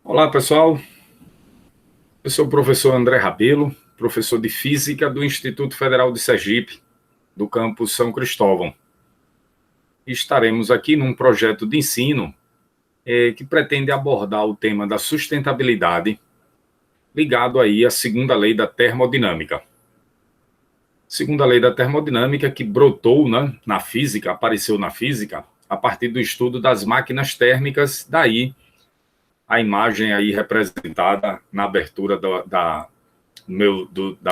Olá, pessoal. Eu sou o professor André Rabelo, professor de Física do Instituto Federal de Sergipe, do campus São Cristóvão. E estaremos aqui num projeto de ensino que pretende abordar o tema da sustentabilidade ligado aí à segunda lei da termodinâmica. Segunda lei da termodinâmica que brotou, né, na física, apareceu na física, a partir do estudo das máquinas térmicas, daí a imagem aí representada na abertura da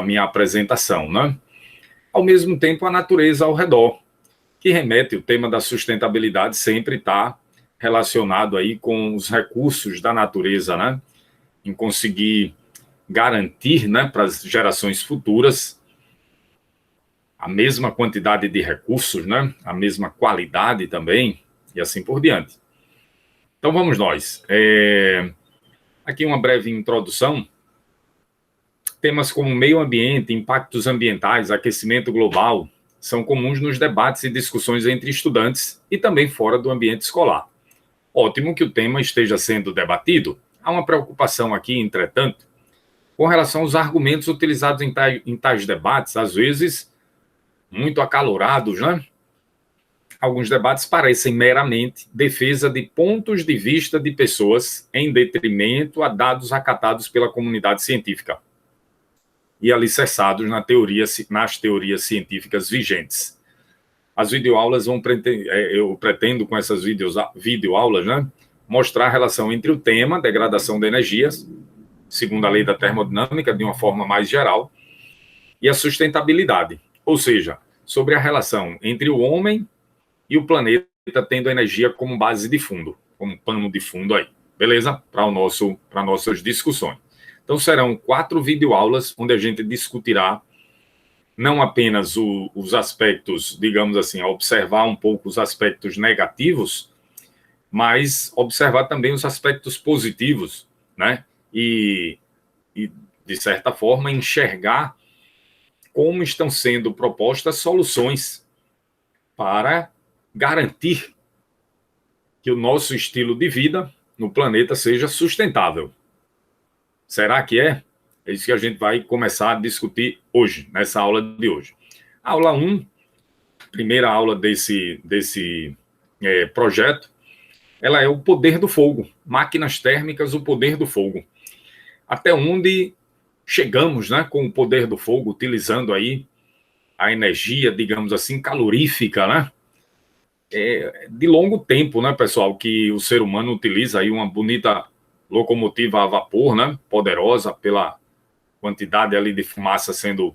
minha apresentação, né? Ao mesmo tempo, a natureza ao redor, que remete o tema da sustentabilidade sempre está relacionado aí com os recursos da natureza, né? Em conseguir garantir, né, para as gerações futuras a mesma quantidade de recursos, né? A mesma qualidade também, e assim por diante. Então vamos nós. Aqui uma breve introdução. Temas como meio ambiente, impactos ambientais, aquecimento global são comuns nos debates e discussões entre estudantes e também fora do ambiente escolar. Ótimo que o tema esteja sendo debatido. Há uma preocupação aqui, entretanto, com relação aos argumentos utilizados em tais debates, às vezes muito acalorados, né? Alguns debates parecem meramente defesa de pontos de vista de pessoas em detrimento a dados acatados pela comunidade científica e alicerçados nas teorias científicas vigentes. As videoaulas eu pretendo com essas videoaulas, né, mostrar a relação entre o tema, degradação de energias, segundo a lei da termodinâmica, de uma forma mais geral, e a sustentabilidade, ou seja, sobre a relação entre o homem e o planeta, tendo a energia como base de fundo, como pano de fundo aí. Beleza? Para nossas discussões. Então, serão 4 videoaulas onde a gente discutirá não apenas os aspectos, digamos assim, observar um pouco os aspectos negativos, mas observar também os aspectos positivos, né? E de certa forma, enxergar como estão sendo propostas soluções para garantir que o nosso estilo de vida no planeta seja sustentável. Será que é? É isso que a gente vai começar a discutir hoje, nessa aula de hoje. Aula 1, primeira aula desse projeto, ela é o poder do fogo. Máquinas térmicas, o poder do fogo. Até onde chegamos, né, com o poder do fogo, utilizando aí a energia, digamos assim, calorífica, né? De longo tempo, né, pessoal, que o ser humano utiliza aí uma bonita locomotiva a vapor, né, poderosa pela quantidade ali de fumaça sendo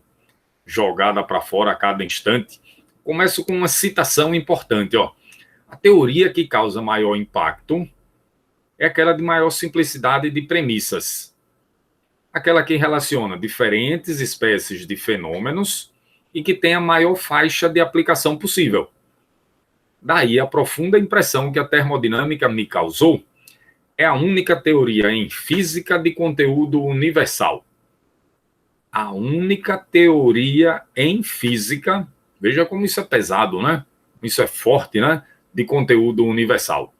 jogada para fora a cada instante. Começo com uma citação importante, ó. A teoria que causa maior impacto é aquela de maior simplicidade de premissas. Aquela que relaciona diferentes espécies de fenômenos e que tem a maior faixa de aplicação possível. Daí a profunda impressão que a termodinâmica me causou é a única teoria em física de conteúdo universal. A única teoria em física, veja como isso é pesado, né? Isso é forte, né? De conteúdo universal.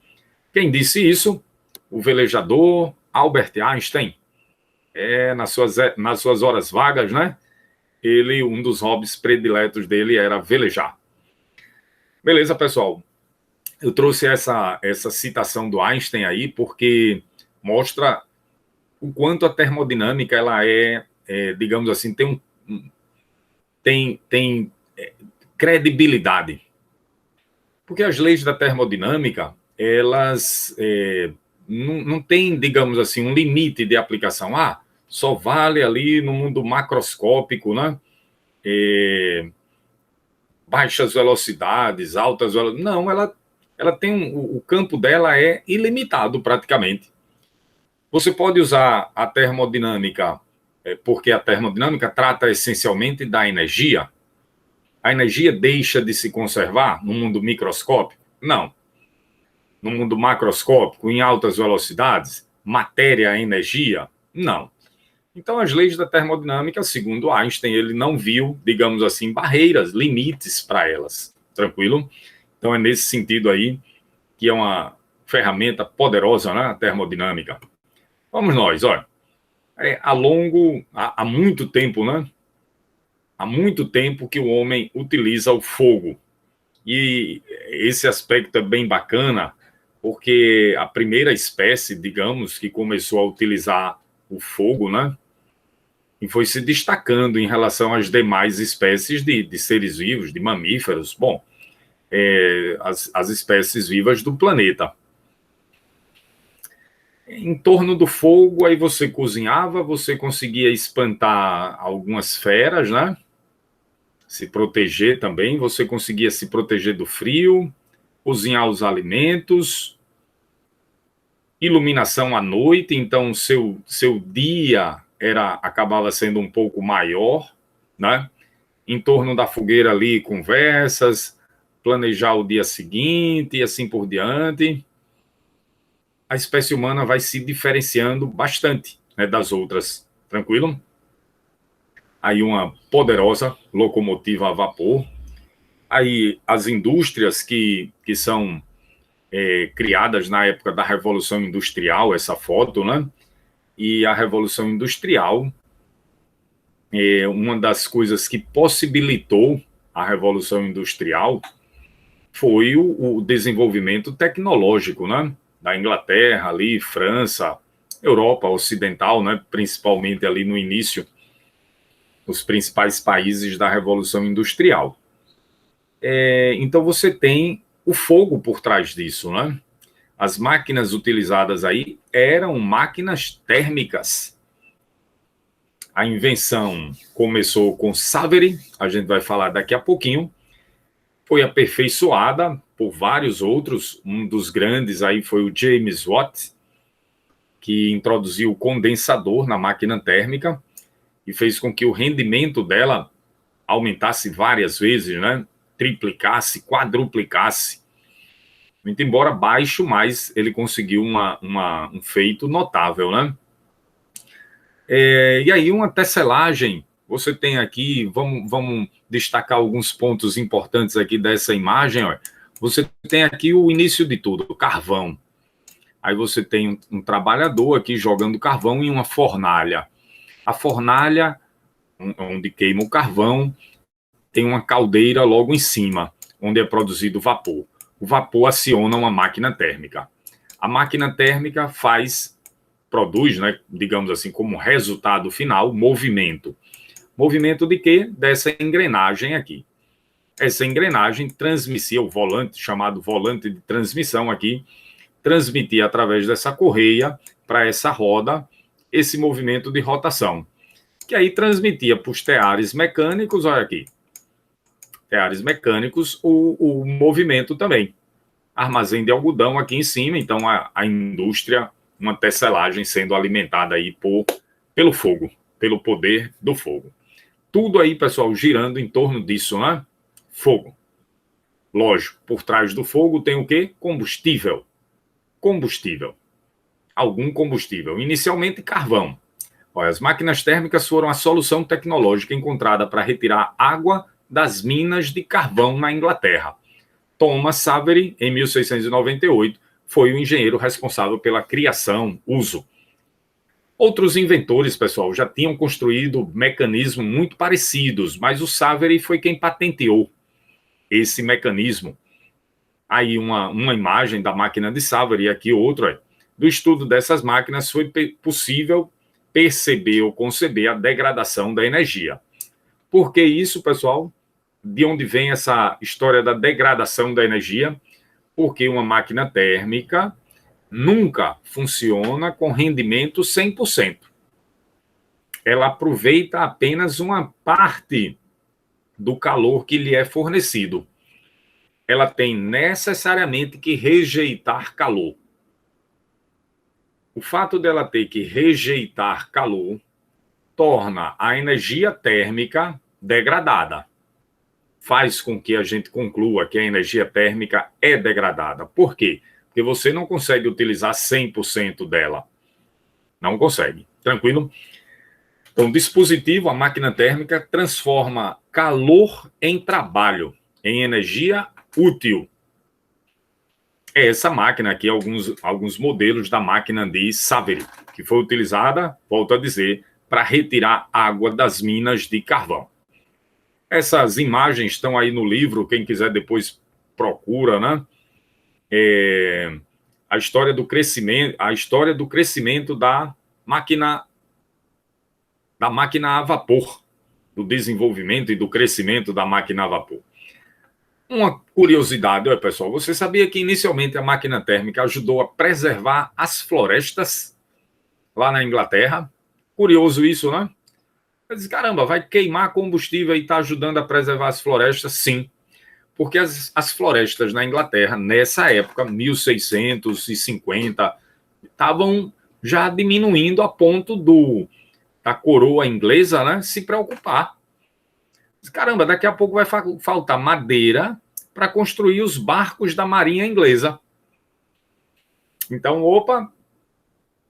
Quem disse isso? O velejador Albert Einstein. Nas suas horas vagas, né? Um dos hobbies prediletos dele era velejar. Beleza, pessoal? Eu trouxe essa citação do Einstein aí porque mostra o quanto a termodinâmica ela digamos assim, tem credibilidade. Porque as leis da termodinâmica, elas não têm, digamos assim, um limite de aplicação. Só vale ali no mundo macroscópico, né? Baixas velocidades, altas velocidades. Não, ela tem o campo dela é ilimitado praticamente. Você pode usar a termodinâmica, porque a termodinâmica trata essencialmente da energia. A energia deixa de se conservar no mundo microscópico? Não. No mundo macroscópico, em altas velocidades, matéria é energia? Não. Então, as leis da termodinâmica, segundo Einstein, ele não viu, digamos assim, barreiras, limites para elas. Tranquilo? Então, é nesse sentido aí que é uma ferramenta poderosa, né, a termodinâmica. Vamos nós, olha. Há muito tempo, né? Há muito tempo que o homem utiliza o fogo. E esse aspecto é bem bacana, porque a primeira espécie, digamos, que começou a utilizar o fogo, né? E foi se destacando em relação às demais espécies de seres vivos, de mamíferos, bom, as espécies vivas do planeta. Em torno do fogo, aí você cozinhava, você conseguia espantar algumas feras, né? Se proteger também, você conseguia se proteger do frio, cozinhar os alimentos, iluminação à noite, então seu dia acabava sendo um pouco maior, né? Em torno da fogueira ali, conversas, planejar o dia seguinte e assim por diante. A espécie humana vai se diferenciando bastante, né, das outras, tranquilo? Aí uma poderosa locomotiva a vapor, aí as indústrias que são criadas na época da Revolução Industrial, essa foto, né? E a Revolução Industrial, uma das coisas que possibilitou a Revolução Industrial foi o desenvolvimento tecnológico, né? Da Inglaterra, ali, França, Europa Ocidental, né? Principalmente ali no início, os principais países da Revolução Industrial. Então você tem o fogo por trás disso, né? As máquinas utilizadas aí eram máquinas térmicas. A invenção começou com Savery, a gente vai falar daqui a pouquinho, foi aperfeiçoada por vários outros, um dos grandes aí foi o James Watt, que introduziu o condensador na máquina térmica e fez com que o rendimento dela aumentasse várias vezes, né? Triplicasse, quadruplicasse. Muito embora baixo, mas ele conseguiu um feito notável, né? E aí uma tecelagem, você tem aqui, vamos destacar alguns pontos importantes aqui dessa imagem, ó. Você tem aqui o início de tudo, o carvão. Aí você tem um trabalhador aqui jogando carvão em uma fornalha. A fornalha, onde queima o carvão, tem uma caldeira logo em cima, onde é produzido vapor. O vapor aciona uma máquina térmica. A máquina térmica produz, né, digamos assim, como resultado final, movimento. Movimento de quê? Dessa engrenagem aqui. Essa engrenagem transmitia o volante, chamado volante de transmissão aqui, transmitia através dessa correia para essa roda esse movimento de rotação, que aí transmitia para os teares mecânicos, olha aqui, teares mecânicos, o movimento também. Armazém de algodão aqui em cima, então a indústria, uma tecelagem sendo alimentada aí pelo fogo, pelo poder do fogo. Tudo aí, pessoal, girando em torno disso, né? Fogo. Lógico, por trás do fogo tem o quê? Combustível. Combustível. Algum combustível. Inicialmente, carvão. Olha, as máquinas térmicas foram a solução tecnológica encontrada para retirar água das minas de carvão na Inglaterra. Thomas Savery, em 1698, foi o engenheiro responsável pela criação, uso. Outros inventores, pessoal, já tinham construído mecanismos muito parecidos, mas o Savery foi quem patenteou esse mecanismo. Aí uma imagem da máquina de Savery, e aqui outra. Do estudo dessas máquinas foi possível perceber ou conceber a degradação da energia. Por que isso, pessoal? De onde vem essa história da degradação da energia? Porque uma máquina térmica nunca funciona com rendimento 100%. Ela aproveita apenas uma parte do calor que lhe é fornecido. Ela tem necessariamente que rejeitar calor. O fato dela ter que rejeitar calor torna a energia térmica degradada. Faz com que a gente conclua que a energia térmica é degradada. Por quê? Porque você não consegue utilizar 100% dela. Não consegue. Tranquilo? Então, o dispositivo, a máquina térmica, transforma calor em trabalho, em energia útil. É essa máquina aqui, alguns modelos da máquina de Savery, que foi utilizada, volto a dizer, para retirar água das minas de carvão. Essas imagens estão aí no livro, quem quiser depois procura, né? A história do crescimento da máquina a vapor, do desenvolvimento e do crescimento da máquina a vapor. Uma curiosidade, pessoal, você sabia que inicialmente a máquina térmica ajudou a preservar as florestas lá na Inglaterra? Curioso isso, né? Eu disse, caramba, vai queimar combustível e está ajudando a preservar as florestas? Sim, porque as florestas na Inglaterra, nessa época, 1650, estavam já diminuindo a ponto da coroa inglesa, né, se preocupar. Caramba, daqui a pouco vai faltar madeira para construir os barcos da marinha inglesa. Então, opa,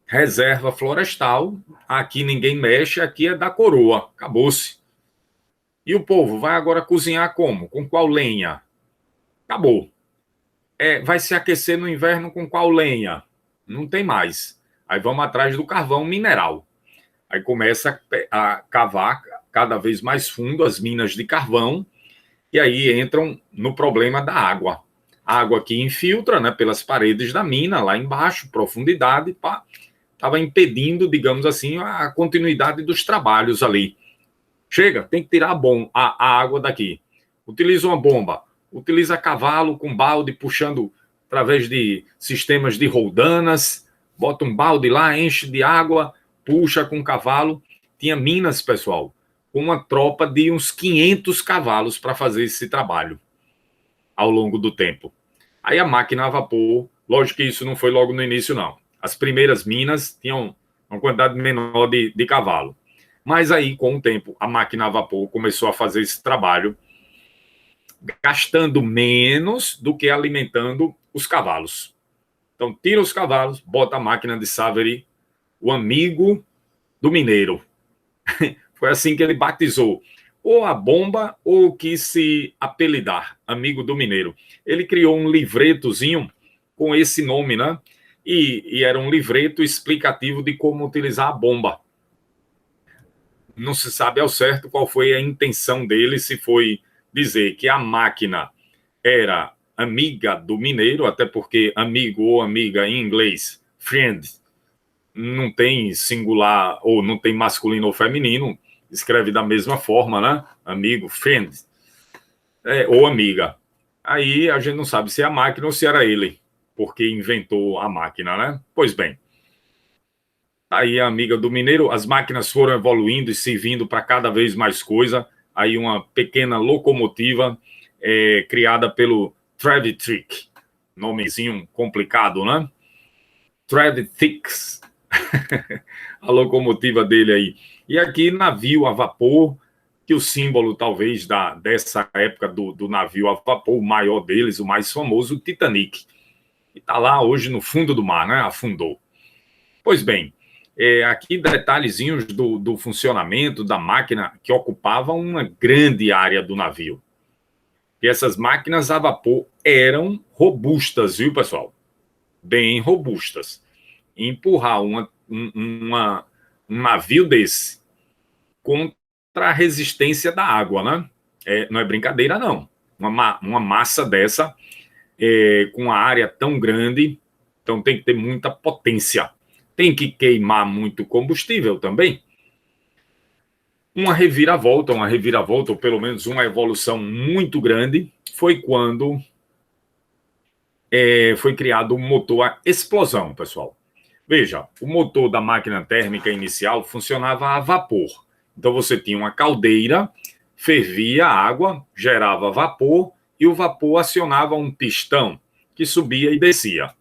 reserva florestal, aqui ninguém mexe, aqui é da coroa, acabou-se. E o povo vai agora cozinhar como? Com qual lenha? Acabou. Vai se aquecer no inverno com qual lenha? Não tem mais. Aí vamos atrás do carvão mineral. Aí começa a cavar cada vez mais fundo as minas de carvão, e aí entram no problema da água. A água que infiltra, né, pelas paredes da mina, lá embaixo, profundidade, estava impedindo, digamos assim, a continuidade dos trabalhos ali. Chega, tem que tirar a água daqui. Utiliza uma bomba, utiliza cavalo com balde puxando através de sistemas de roldanas, bota um balde lá, enche de água, puxa com cavalo. Tinha minas, pessoal, com uma tropa de uns 500 cavalos para fazer esse trabalho ao longo do tempo. Aí a máquina a vapor, lógico que isso não foi logo no início, não. As primeiras minas tinham uma quantidade menor de cavalo. Mas aí, com o tempo, a máquina a vapor começou a fazer esse trabalho, gastando menos do que alimentando os cavalos. Então, tira os cavalos, bota a máquina de Savery, o amigo do mineiro. Foi assim que ele batizou ou a bomba ou quis se apelidar, amigo do mineiro. Ele criou um livretozinho com esse nome, né? E era um livreto explicativo de como utilizar a bomba. Não se sabe ao certo qual foi a intenção dele, se foi dizer que a máquina era amiga do mineiro, até porque amigo ou amiga em inglês, friend, não tem singular ou não tem masculino ou feminino, escreve da mesma forma, né? Amigo, friend, ou amiga. Aí a gente não sabe se é a máquina ou se era ele, porque inventou a máquina, né? Pois bem, aí a amiga do mineiro, as máquinas foram evoluindo e servindo para cada vez mais coisa. Aí uma pequena locomotiva criada pelo Trevithick, nomezinho complicado, né? Trevithick, a locomotiva dele aí. E aqui, navio a vapor, que o símbolo, talvez, dessa época do navio a vapor, o maior deles, o mais famoso, o Titanic. E está lá hoje no fundo do mar, né? Afundou. Pois bem, aqui detalhezinhos do funcionamento da máquina que ocupava uma grande área do navio. E essas máquinas a vapor eram robustas, viu, pessoal? Bem robustas. Empurrar um navio desse contra a resistência da água, né? Não é brincadeira, não. Uma massa dessa, com uma área tão grande, então tem que ter muita potência. Tem que queimar muito combustível também. Uma reviravolta, ou pelo menos uma evolução muito grande, foi quando foi criado o motor a explosão, pessoal. Veja, o motor da máquina térmica inicial funcionava a vapor. Então você tinha uma caldeira, fervia a água, gerava vapor, e o vapor acionava um pistão que subia e descia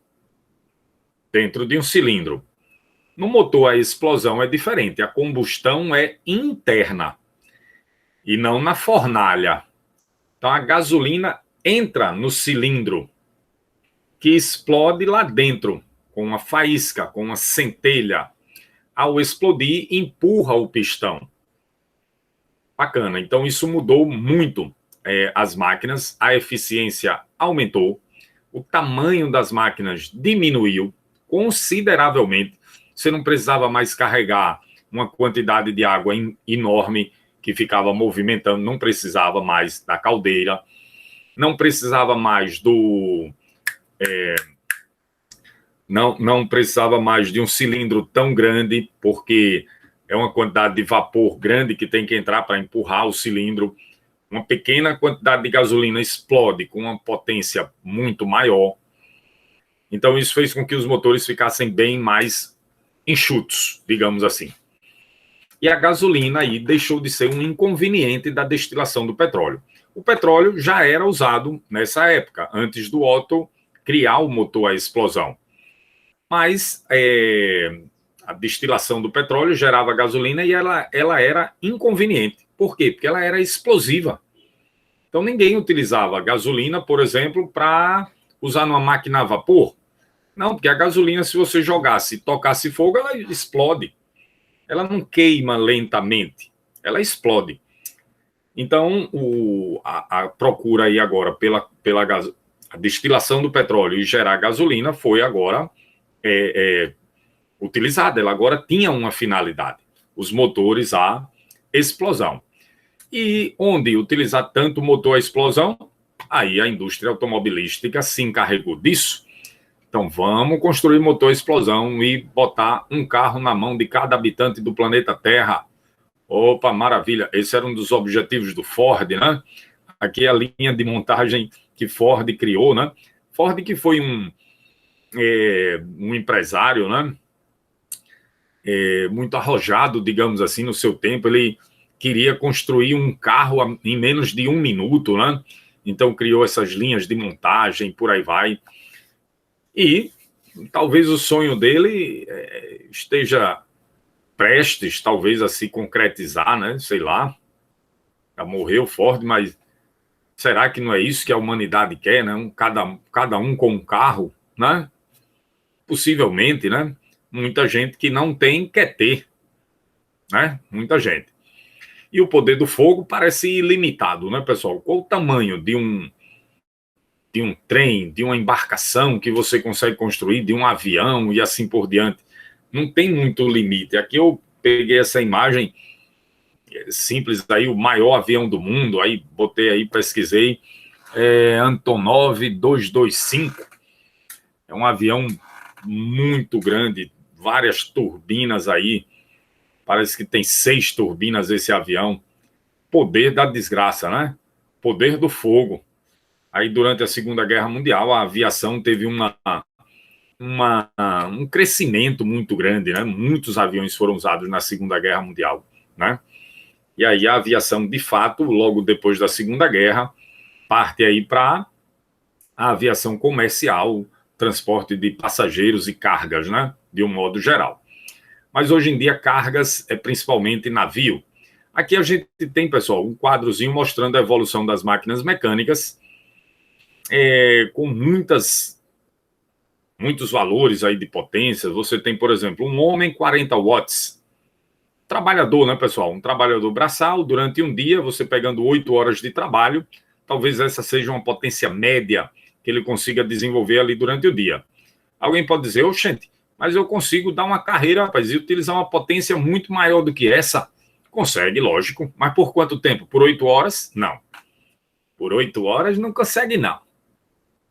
dentro de um cilindro. No motor, a explosão é diferente. A combustão é interna e não na fornalha. Então, a gasolina entra no cilindro, que explode lá dentro, com uma faísca, com uma centelha. Ao explodir, empurra o pistão. Bacana. Então, isso mudou muito as máquinas. A eficiência aumentou. O tamanho das máquinas diminuiu consideravelmente. você não precisava mais carregar uma quantidade de água enorme que ficava movimentando, não precisava mais da caldeira, não precisava mais não precisava mais de um cilindro tão grande, porque é uma quantidade de vapor grande que tem que entrar para empurrar o cilindro. Uma pequena quantidade de gasolina explode com uma potência muito maior. Então, isso fez com que os motores ficassem bem mais enxutos, digamos assim. E a gasolina aí deixou de ser um inconveniente da destilação do petróleo. O petróleo já era usado nessa época, antes do Otto criar o motor à explosão. Mas a destilação do petróleo gerava gasolina e ela era inconveniente. Por quê? Porque ela era explosiva. Então, ninguém utilizava gasolina, por exemplo, para usar numa máquina a vapor. Não, porque a gasolina, se você jogasse, tocasse fogo, ela explode. Ela não queima lentamente, ela explode. Então, a procura aí agora pela a destilação do petróleo e gerar gasolina foi agora utilizada. Ela agora tinha uma finalidade, os motores a explosão. E onde utilizar tanto motor a explosão, aí a indústria automobilística se encarregou disso. Então, vamos construir motor a explosão e botar um carro na mão de cada habitante do planeta Terra. Opa, maravilha. Esse era um dos objetivos do Ford, né? Aqui é a linha de montagem que Ford criou, né? Ford que foi um empresário, né? Muito arrojado, digamos assim, no seu tempo. Ele queria construir um carro em menos de 1 minuto, né? Então, criou essas linhas de montagem, por aí vai. E talvez o sonho dele esteja prestes, talvez, a se concretizar, né? Sei lá. Já morreu Ford, mas será que não é isso que a humanidade quer, né? Cada um com um carro, né? Possivelmente, né? Muita gente que não tem quer ter, né? Muita gente. E o poder do fogo parece ilimitado, né, pessoal? Qual o tamanho de um trem, de uma embarcação que você consegue construir, de um avião e assim por diante? Não tem muito limite. Aqui eu peguei essa imagem simples aí, o maior avião do mundo, aí botei aí, pesquisei, Antonov 225. É um avião muito grande, várias turbinas aí, parece que tem 6 turbinas esse avião. Poder da desgraça, né? Poder do fogo. Aí, durante a Segunda Guerra Mundial, a aviação teve um crescimento muito grande, né? Muitos aviões foram usados na Segunda Guerra Mundial, né? E aí a aviação, de fato, logo depois da Segunda Guerra, parte aí para a aviação comercial, transporte de passageiros e cargas, né? De um modo geral. Mas hoje em dia, cargas é principalmente navio. Aqui a gente tem, pessoal, um quadrozinho mostrando a evolução das máquinas mecânicas, com muitos valores aí de potência. Você tem, por exemplo, um homem 40 watts. Trabalhador, né, pessoal? Um trabalhador braçal, durante um dia, você pegando 8 horas de trabalho, talvez essa seja uma potência média que ele consiga desenvolver ali durante o dia. Alguém pode dizer, oxente, mas eu consigo dar uma carreira, rapaz, e utilizar uma potência muito maior do que essa? Consegue, lógico. Mas por quanto tempo? Por 8 horas? Não. Por 8 horas não consegue, não.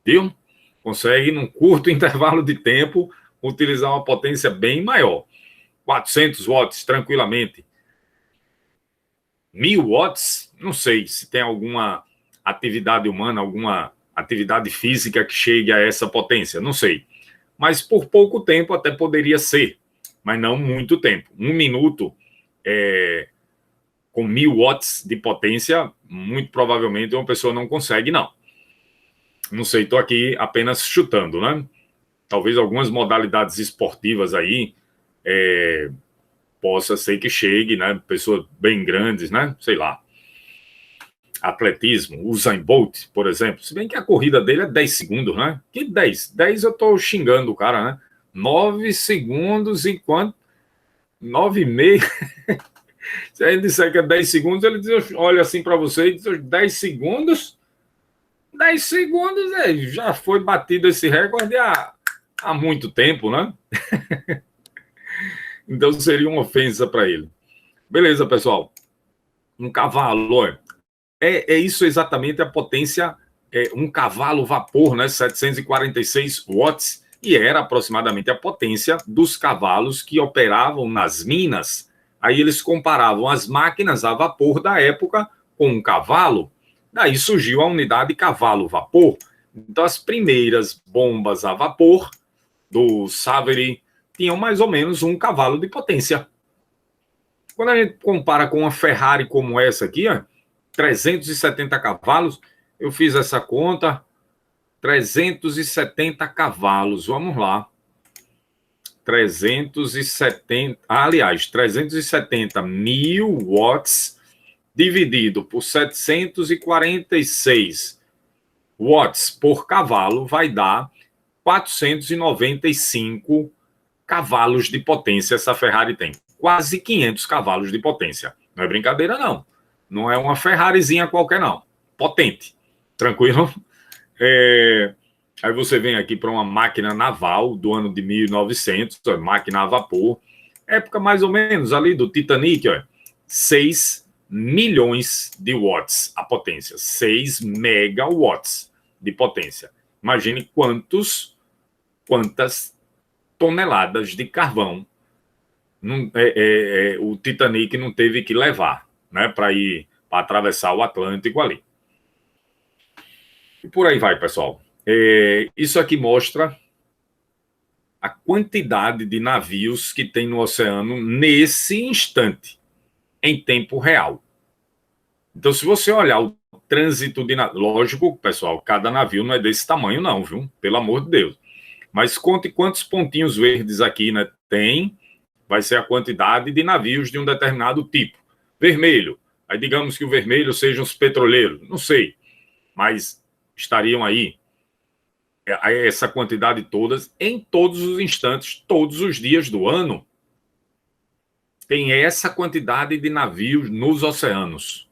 Viu? Consegue, num curto intervalo de tempo, utilizar uma potência bem maior. 400 watts, tranquilamente. 1000 watts, não sei se tem alguma atividade humana, alguma atividade física que chegue a essa potência, não sei. Mas por pouco tempo até poderia ser, mas não muito tempo. 1 minuto com 1000 watts de potência, muito provavelmente uma pessoa não consegue, não. Não sei, estou aqui apenas chutando, né? Talvez algumas modalidades esportivas aí possa ser que chegue, né? Pessoas bem grandes, né? Sei lá. Atletismo, Usain Bolt, por exemplo. Se bem que a corrida dele é 10 segundos, né? Que 10? 10 eu tô xingando o cara, né? 9 segundos e quanto? 9,5. Se ele disser que é 10 segundos, ele diz, olha assim para você e diz, 10 segundos? 10 segundos, já foi batido esse recorde há muito tempo, né? Então seria uma ofensa para ele. Beleza, pessoal. Um cavalo, olha, é isso exatamente a potência, um cavalo vapor, né, 746 watts, e era aproximadamente a potência dos cavalos que operavam nas minas. Aí eles comparavam as máquinas a vapor da época com um cavalo, daí surgiu a unidade cavalo-vapor. Então as primeiras bombas a vapor do Savery tinham mais ou menos um cavalo de potência. Quando a gente compara com uma Ferrari como essa aqui, ó, 370 cavalos, eu fiz essa conta, 370 cavalos, vamos lá. 370, aliás, 370 mil watts dividido por 746 watts por cavalo vai dar 495 cavalos de potência essa Ferrari tem. Quase 500 cavalos de potência. Não é brincadeira, não. Não é uma Ferrarizinha qualquer, não. Potente. Tranquilo? Aí você vem aqui para uma máquina naval do ano de 1900, máquina a vapor. Época mais ou menos ali do Titanic, ó, 6 milhões de watts a potência. 6 megawatts de potência. Imagine quantas toneladas de carvão o Titanic não teve que levar, né, para atravessar o Atlântico ali. E por aí vai, pessoal. Isso aqui mostra a quantidade de navios que tem no oceano nesse instante, em tempo real. Então, se você olhar o trânsito de navios, lógico, pessoal, cada navio não é desse tamanho, não, viu? Pelo amor de Deus. Mas conte quantos pontinhos verdes aqui, né, tem. Vai ser a quantidade de navios de um determinado tipo. Vermelho. Aí digamos que o vermelho sejam os petroleiros. Não sei. Mas estariam aí essa quantidade todas em todos os instantes, todos os dias do ano. Tem essa quantidade de navios nos oceanos,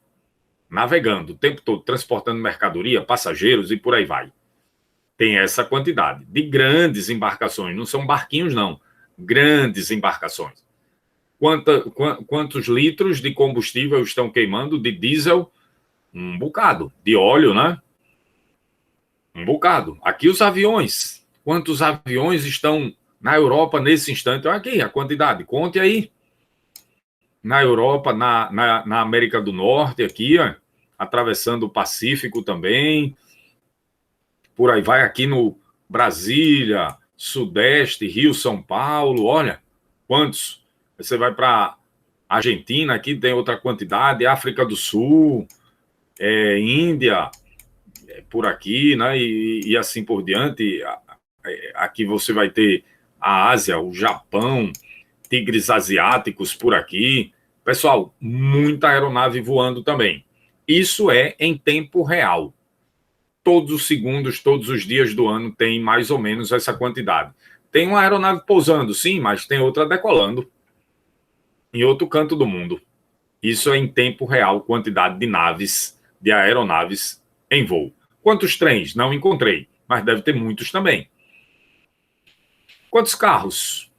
navegando o tempo todo, transportando mercadoria, passageiros e por aí vai. Tem essa quantidade de grandes embarcações. Não são barquinhos, não. Grandes embarcações. Quantos litros de combustível estão queimando de diesel? Um bocado. De óleo, né? Um bocado. Aqui os aviões. Quantos aviões estão na Europa nesse instante? Olha aqui a quantidade. Conte aí. Na Europa, na América do Norte, aqui, ó, atravessando o Pacífico também. Por aí vai, aqui no Brasília, Sudeste, Rio, São Paulo, olha, quantos? Você vai para Argentina, aqui tem outra quantidade, África do Sul, Índia, por aqui, né? E assim por diante. Aqui você vai ter a Ásia, o Japão, tigres asiáticos por aqui. Pessoal, muita aeronave voando também. Isso é em tempo real. Todos os segundos, todos os dias do ano tem mais ou menos essa quantidade. Tem uma aeronave pousando, sim, mas tem outra decolando em outro canto do mundo. Isso é em tempo real, quantidade de naves, de aeronaves em voo. Quantos trens? Não encontrei, mas deve ter muitos também. Quantos carros?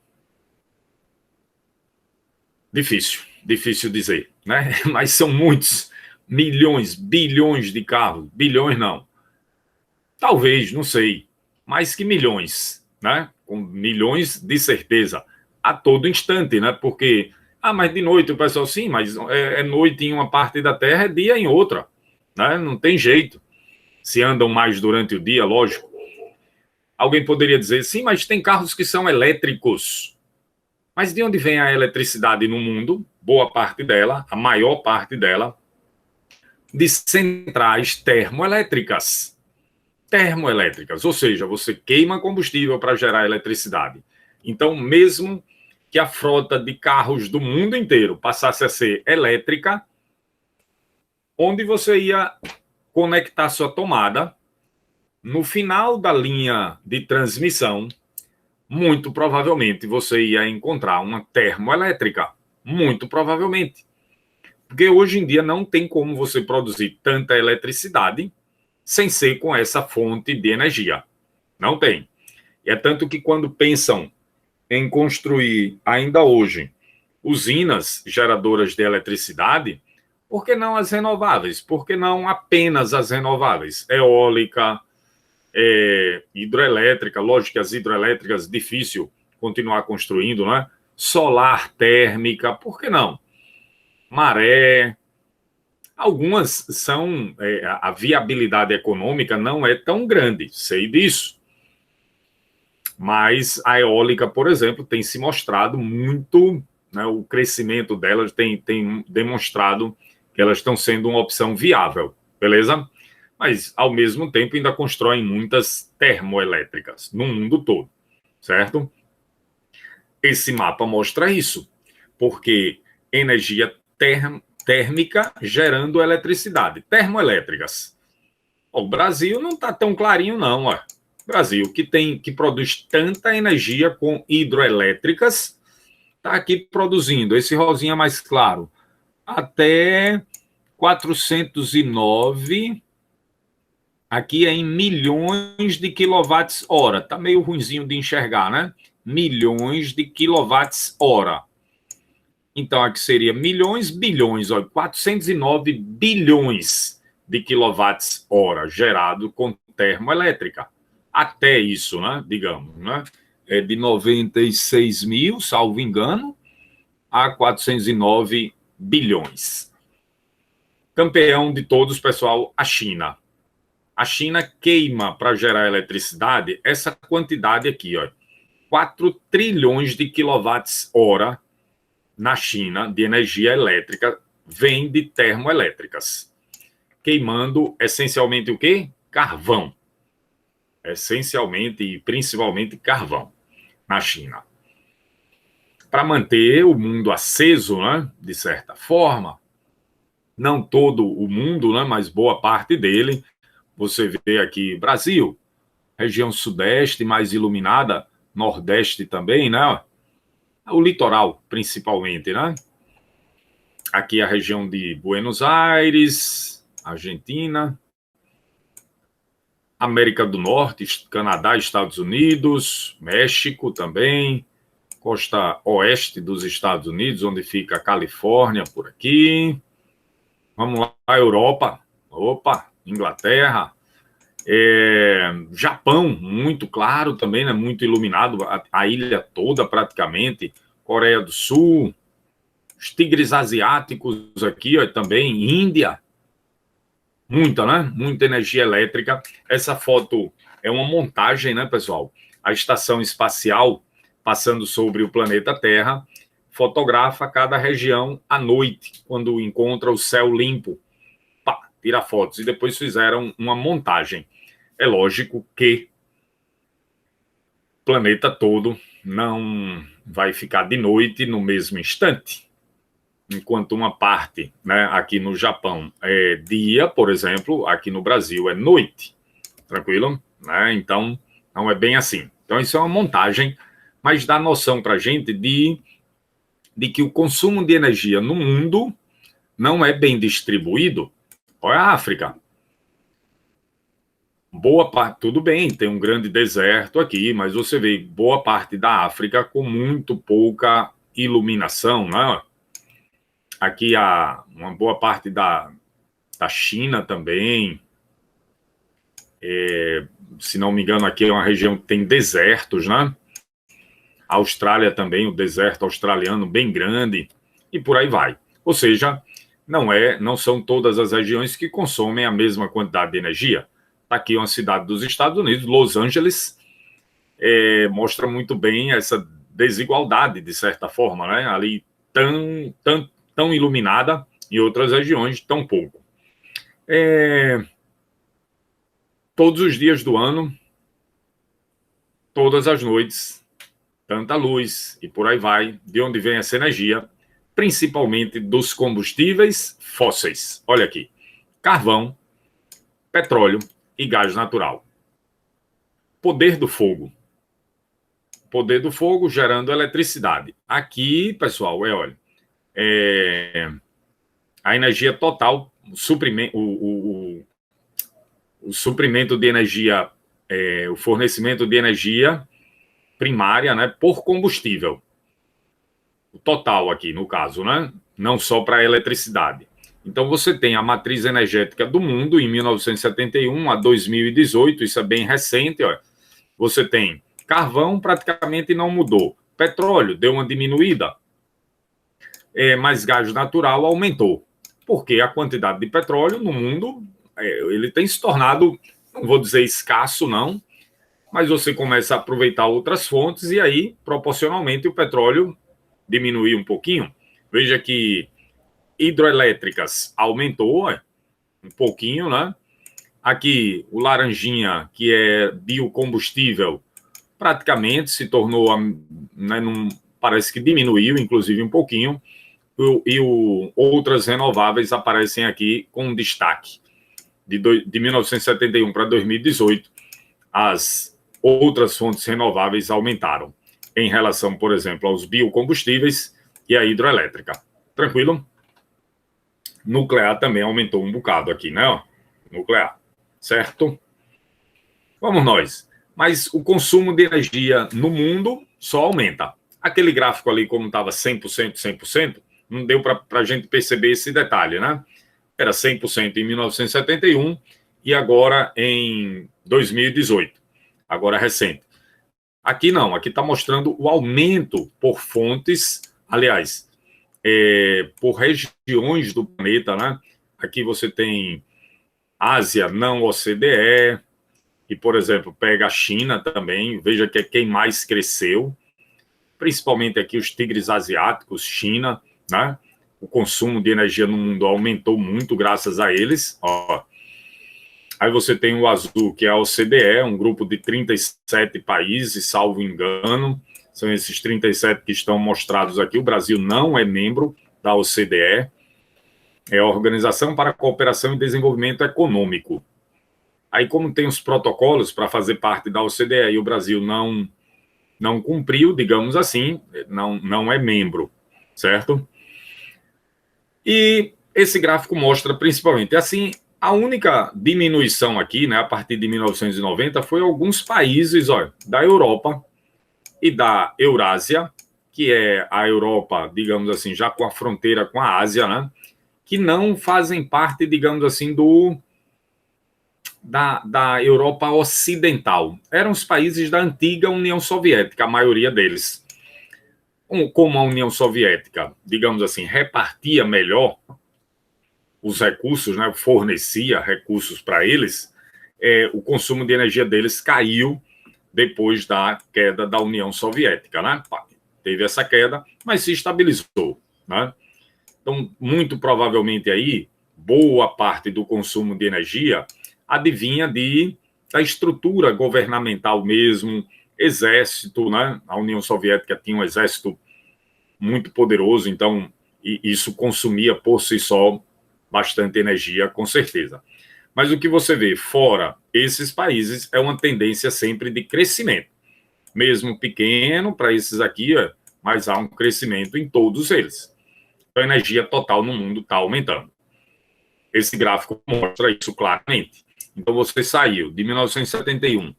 Difícil dizer, né? Mas são muitos, milhões, bilhões de carros, bilhões não. Talvez, não sei, mais que milhões, né? Com milhões de certeza, a todo instante, né? Porque, mas de noite o pessoal, sim, mas é noite em uma parte da Terra, é dia em outra, né? Não tem jeito. Se andam mais durante o dia, lógico. Alguém poderia dizer, sim, mas tem carros que são elétricos. Mas de onde vem a eletricidade no mundo? Boa parte dela, a maior parte dela, de centrais termoelétricas. Termoelétricas, ou seja, você queima combustível para gerar eletricidade. Então, mesmo que a frota de carros do mundo inteiro passasse a ser elétrica, onde você ia conectar sua tomada, no final da linha de transmissão, muito provavelmente você ia encontrar uma termoelétrica. Muito provavelmente. Porque hoje em dia não tem como você produzir tanta eletricidade sem ser com essa fonte de energia. Não tem. E é tanto que quando pensam em construir, ainda hoje, usinas geradoras de eletricidade, por que não as renováveis? Por que não apenas as renováveis? Eólica, hidroelétrica, lógico que as hidroelétricas difícil continuar construindo, né? Solar térmica, por que não? Maré. Algumas são, a viabilidade econômica não é tão grande, sei disso. Mas a eólica, por exemplo, tem se mostrado muito, né, o crescimento delas tem demonstrado que elas estão sendo uma opção viável, beleza? Mas, ao mesmo tempo, ainda constroem muitas termoelétricas no mundo todo, certo? Esse mapa mostra isso, porque energia térmica gerando eletricidade, termoelétricas. O Brasil não está tão clarinho, não. Ó. Brasil, que produz tanta energia com hidroelétricas, está aqui produzindo. Esse rosinha mais claro, até 409, aqui é em milhões de quilowatts-hora. Está meio ruinzinho de enxergar, né? Milhões de quilowatts-hora. Então, aqui seria milhões, bilhões, olha, 409 bilhões de quilowatts-hora gerado com termoelétrica. Até isso, né? Digamos, né? É de 96 mil, salvo engano, a 409 bilhões. Campeão de todos, pessoal, a China. A China queima para gerar eletricidade essa quantidade aqui, ó, 4 trilhões de quilowatts-hora na China de energia elétrica vem de termoelétricas, queimando essencialmente o quê? Carvão. Essencialmente e principalmente carvão na China. Para manter o mundo aceso, né, de certa forma, não todo o mundo, né, mas boa parte dele, você vê aqui Brasil, região sudeste mais iluminada, nordeste também, né? O litoral, principalmente, né? Aqui a região de Buenos Aires, Argentina, América do Norte, Canadá, Estados Unidos, México também, costa oeste dos Estados Unidos, onde fica a Califórnia, por aqui. Vamos lá, Europa, opa, Inglaterra, Japão, muito claro também, né? Muito iluminado, a ilha toda praticamente, Coreia do Sul, os tigres asiáticos aqui ó, também, Índia, muita, né? Muita energia elétrica. Essa foto é uma montagem, né, pessoal? A estação espacial passando sobre o planeta Terra fotografa cada região à noite, quando encontra o céu limpo. Pá, tira fotos. E depois fizeram uma montagem. É lógico que o planeta todo não vai ficar de noite no mesmo instante. Enquanto uma parte, né, aqui no Japão é dia, por exemplo, aqui no Brasil é noite, tranquilo? Né? Então, não é bem assim. Então, isso é uma montagem, mas dá noção para a gente de que o consumo de energia no mundo não é bem distribuído. Olha a África. Boa parte, tudo bem, tem um grande deserto aqui, mas você vê boa parte da África com muito pouca iluminação, né? Aqui uma boa parte da China também. Se não me engano, aqui é uma região que tem desertos, né? A Austrália também, o deserto australiano bem grande, e por aí vai. Ou seja, não são todas as regiões que consomem a mesma quantidade de energia. Aqui é uma cidade dos Estados Unidos, Los Angeles, mostra muito bem essa desigualdade, de certa forma, né? Ali tão iluminada, em outras regiões tão pouco. Todos os dias do ano, todas as noites, tanta luz e por aí vai. De onde vem essa energia? Principalmente dos combustíveis fósseis. Olha aqui, carvão, petróleo e gás natural. Poder do fogo. Poder do fogo gerando eletricidade. Aqui, pessoal, olha, a energia total, o suprimento de energia, o fornecimento de energia primária, né, por combustível. O total aqui, no caso, né? Não só para a eletricidade. Então, você tem a matriz energética do mundo em 1971 a 2018, isso é bem recente. Ó. Você tem carvão, praticamente não mudou. Petróleo deu uma diminuída, mas gás natural aumentou. Porque a quantidade de petróleo no mundo, ele tem se tornado, não vou dizer escasso, não, mas você começa a aproveitar outras fontes e aí, proporcionalmente, o petróleo diminuiu um pouquinho. Veja que hidroelétricas aumentou um pouquinho, né? Aqui, o laranjinha, que é biocombustível, praticamente se tornou, né, parece que diminuiu, inclusive, um pouquinho, e outras renováveis aparecem aqui com destaque. De 1971 para 2018, as outras fontes renováveis aumentaram em relação, por exemplo, aos biocombustíveis e à hidroelétrica. Tranquilo? Nuclear também aumentou um bocado aqui, né? Nuclear, certo? Vamos nós. Mas o consumo de energia no mundo só aumenta. Aquele gráfico ali, como estava 100%, 100%, não deu para a gente perceber esse detalhe, né? Era 100% em 1971 e agora em 2018. Agora recente. Aqui não, aqui está mostrando o aumento por fontes, aliás, por regiões do planeta, né? Aqui você tem Ásia, não OCDE, e, por exemplo, pega a China também, veja que é quem mais cresceu, principalmente aqui os tigres asiáticos, China, né? O consumo de energia no mundo aumentou muito graças a eles, ó. Aí você tem o azul, que é a OCDE, um grupo de 37 países, salvo engano. São esses 37 que estão mostrados aqui. O Brasil não é membro da OCDE. É a Organização para a Cooperação e Desenvolvimento Econômico. Aí, como tem os protocolos para fazer parte da OCDE e o Brasil não cumpriu, digamos assim, não é membro, certo? E esse gráfico mostra principalmente assim. A única diminuição aqui, né, a partir de 1990, foi alguns países, ó, da Europa e da Eurásia, que é a Europa, digamos assim, já com a fronteira com a Ásia, né, que não fazem parte, digamos assim, da Europa Ocidental. Eram os países da antiga União Soviética, a maioria deles. Como a União Soviética, digamos assim, repartia melhor os recursos, né, fornecia recursos para eles, o consumo de energia deles caiu depois da queda da União Soviética, né? Teve essa queda, mas se estabilizou, né? Então, muito provavelmente aí, boa parte do consumo de energia adivinha da estrutura governamental mesmo, exército, né? A União Soviética tinha um exército muito poderoso, então isso consumia por si só bastante energia, com certeza. Mas o que você vê fora esses países é uma tendência sempre de crescimento. Mesmo pequeno para esses aqui, mas há um crescimento em todos eles. Então, a energia total no mundo está aumentando. Esse gráfico mostra isso claramente. Então, você saiu de 1971,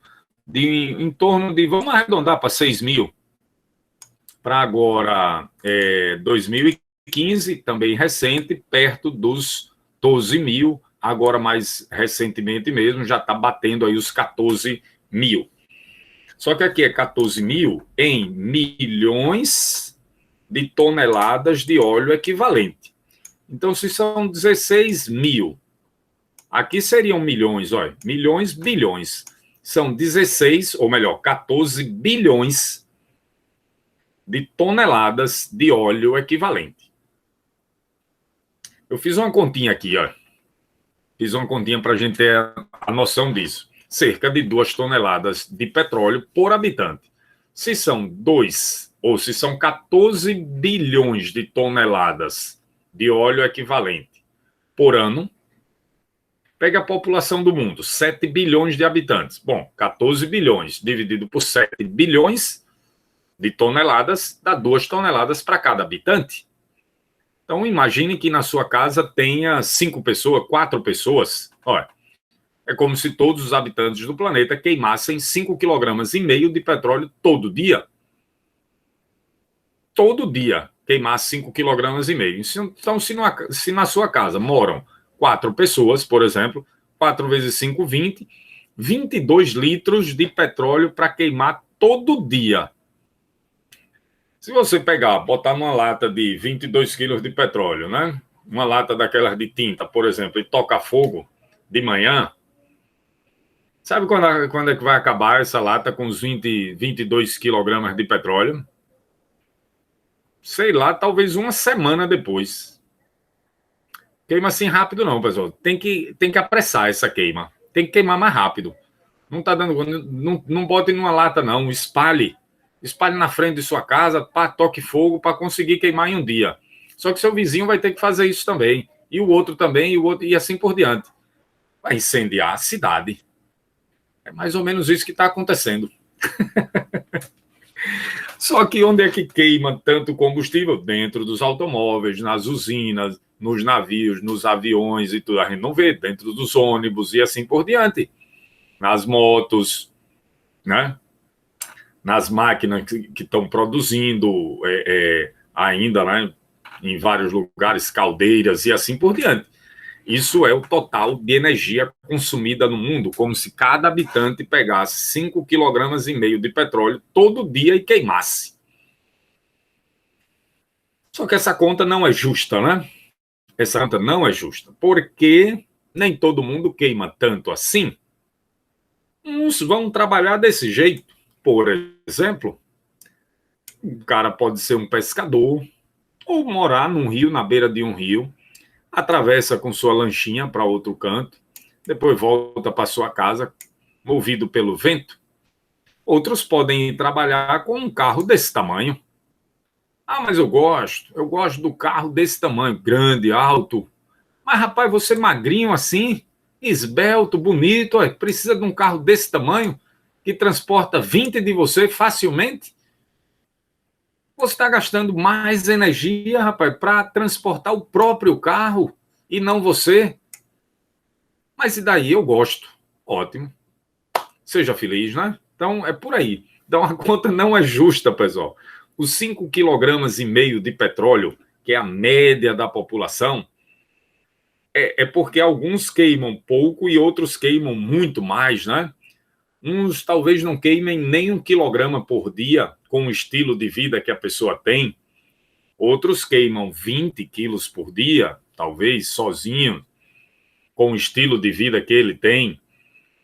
em torno de, vamos arredondar para 6 mil, para agora 2015, também recente, perto dos 12 mil, agora mais recentemente mesmo, já está batendo aí os 14 mil. Só que aqui é 14 mil em milhões de toneladas de óleo equivalente. Então, se são 16 mil, aqui seriam milhões, olha, milhões, bilhões. São 16, ou melhor, 14 bilhões de toneladas de óleo equivalente. Eu fiz uma continha aqui, ó. Fiz uma continha para a gente ter a noção disso. Cerca de 2 toneladas de petróleo por habitante. Se são 2, ou se são 14 bilhões de toneladas de óleo equivalente por ano, pega a população do mundo, 7 bilhões de habitantes. Bom, 14 bilhões dividido por 7 bilhões de toneladas, dá 2 toneladas para cada habitante. Então, imagine que na sua casa tenha 5 pessoas, 4 pessoas. Olha, É como se todos os habitantes do planeta queimassem 5,5 kg de petróleo todo dia. Todo dia queimar 5,5 kg. Então, se na sua casa moram 4 pessoas, por exemplo, 4 vezes 5, 20, 22 litros de petróleo para queimar todo dia. Se você pegar, botar numa lata de 22 quilos de petróleo, né? Uma lata daquelas de tinta, por exemplo, e tocar fogo de manhã, sabe quando é que vai acabar essa lata com os 22 quilogramas de petróleo? Sei lá, talvez uma semana depois. Queima assim rápido não, pessoal. Tem que apressar essa queima. Tem que queimar mais rápido. Não tá dando, não bote numa lata não, espalhe. Espalhe na frente de sua casa, toque fogo para conseguir queimar em um dia. Só que seu vizinho vai ter que fazer isso também. E o outro também, e o outro, e assim por diante. Vai incendiar a cidade. É mais ou menos isso que está acontecendo. Só que onde é que queima tanto combustível? Dentro dos automóveis, nas usinas, nos navios, nos aviões e tudo. A gente não vê, dentro dos ônibus e assim por diante. Nas motos, né? Nas máquinas que estão produzindo ainda, né? Em vários lugares, caldeiras e assim por diante. Isso é o total de energia consumida no mundo, como se cada habitante pegasse 5,5 kg de petróleo todo dia e queimasse. Só que essa conta não é justa, né? Essa conta não é justa, porque nem todo mundo queima tanto assim. Uns vão trabalhar desse jeito. Por exemplo, o cara pode ser um pescador ou morar num rio, na beira de um rio, atravessa com sua lanchinha para outro canto, depois volta para sua casa, movido pelo vento. Outros podem ir trabalhar com um carro desse tamanho. Ah, mas eu gosto do carro desse tamanho, grande, alto. Mas, rapaz, você magrinho assim, esbelto, bonito, precisa de um carro desse tamanho, que transporta 20 de você facilmente? Você está gastando mais energia, rapaz, para transportar o próprio carro e não você. Mas e daí? Eu gosto. Ótimo. Seja feliz, né? Então, é por aí. Então, a conta não é justa, pessoal. Os 5,5 kg de petróleo, que é a média da população, é porque alguns queimam pouco e outros queimam muito mais, né? Uns talvez não queimem nem 1 kg por dia com o estilo de vida que a pessoa tem. Outros queimam 20 quilos por dia, talvez sozinho, com o estilo de vida que ele tem.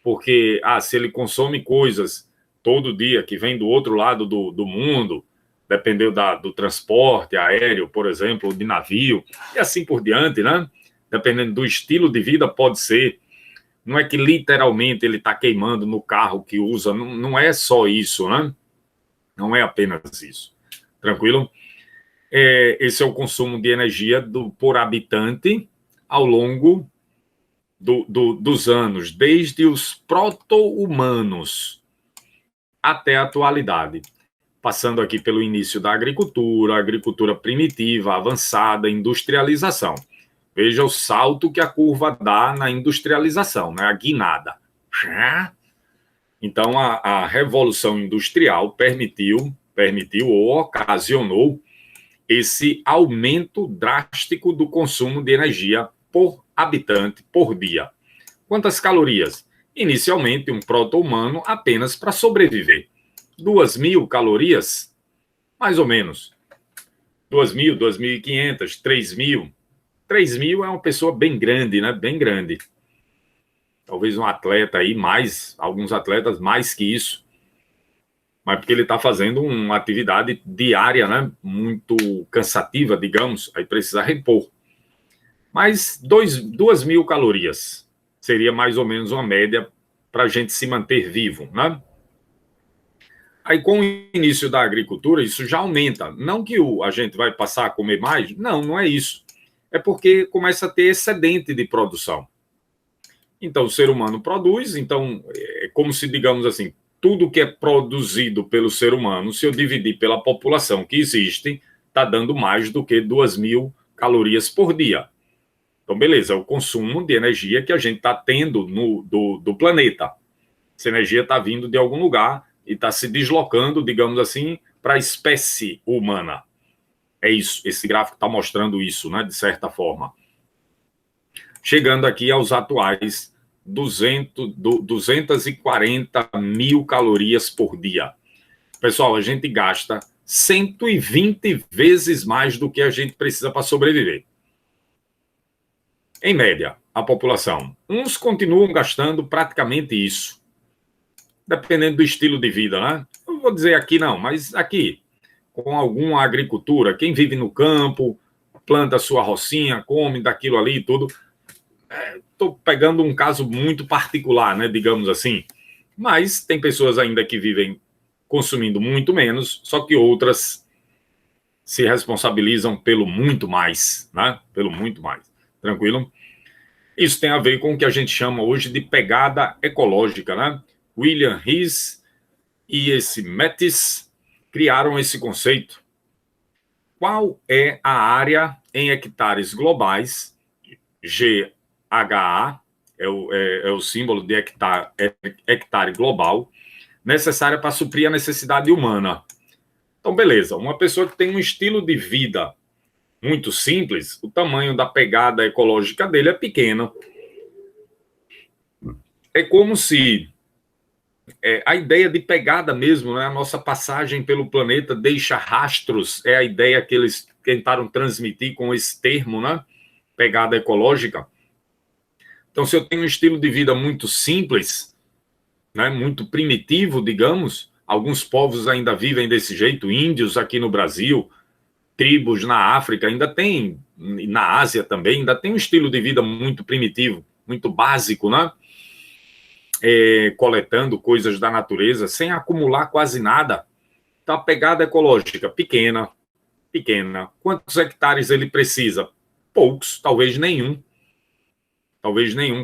Porque, se ele consome coisas todo dia que vem do outro lado do mundo, dependendo do transporte aéreo, por exemplo, ou de navio, e assim por diante, né? Dependendo do estilo de vida, pode ser. Não é que literalmente ele está queimando no carro que usa, não é só isso, né? Não é apenas isso. Tranquilo? Esse é o consumo de energia por habitante ao longo dos anos, desde os proto-humanos até a atualidade, passando aqui pelo início da agricultura primitiva, avançada, industrialização. Veja o salto que a curva dá na industrialização, né? A guinada. Então, a Revolução Industrial permitiu ou ocasionou esse aumento drástico do consumo de energia por habitante por dia. Quantas calorias? Inicialmente, um proto-humano apenas para sobreviver. 2.000 calorias, mais ou menos. 2.000, 2.500, 3.000. 3.000 é uma pessoa bem grande, né? Bem grande. Talvez um atleta aí, alguns atletas mais que isso. Mas porque ele está fazendo uma atividade diária, né? Muito cansativa, digamos, aí precisa repor. Mas 2.000 calorias seria mais ou menos uma média para a gente se manter vivo, né? Aí, com o início da agricultura, isso já aumenta. Não que a gente vai passar a comer mais, não é isso. É porque começa a ter excedente de produção. Então, o ser humano produz, então, é como se, digamos assim, tudo que é produzido pelo ser humano, se eu dividir pela população que existe, está dando mais do que 2.000 calorias por dia. Então, beleza, é o consumo de energia que a gente está tendo do planeta. Essa energia está vindo de algum lugar e está se deslocando, digamos assim, para a espécie humana. É isso, esse gráfico está mostrando isso, né, de certa forma. Chegando aqui aos atuais 240 mil calorias por dia. Pessoal, a gente gasta 120 vezes mais do que a gente precisa para sobreviver. Em média, a população. Uns continuam gastando praticamente isso, dependendo do estilo de vida, né? Não vou dizer aqui não, mas aqui, com alguma agricultura, quem vive no campo, planta sua rocinha, come daquilo ali e tudo. Estou pegando um caso muito particular, né, digamos assim. Mas tem pessoas ainda que vivem consumindo muito menos, só que outras se responsabilizam pelo muito mais, né? Pelo muito mais. Tranquilo? Isso tem a ver com o que a gente chama hoje de pegada ecológica, né? William Rees e esse Metis criaram esse conceito. Qual é a área em hectares globais, GHA, é o símbolo de hectare global, necessária para suprir a necessidade humana? Então, beleza, uma pessoa que tem um estilo de vida muito simples, o tamanho da pegada ecológica dele é pequeno. É como se a ideia de pegada mesmo, né? A nossa passagem pelo planeta deixa rastros, é a ideia que eles tentaram transmitir com esse termo, né? Pegada ecológica. Então, se eu tenho um estilo de vida muito simples, né? Muito primitivo, digamos, alguns povos ainda vivem desse jeito, índios aqui no Brasil, tribos na África, ainda tem, na Ásia também, ainda tem um estilo de vida muito primitivo, muito básico, né? Coletando coisas da natureza, sem acumular quase nada. Então, a pegada ecológica, pequena. Quantos hectares ele precisa? Poucos, talvez nenhum.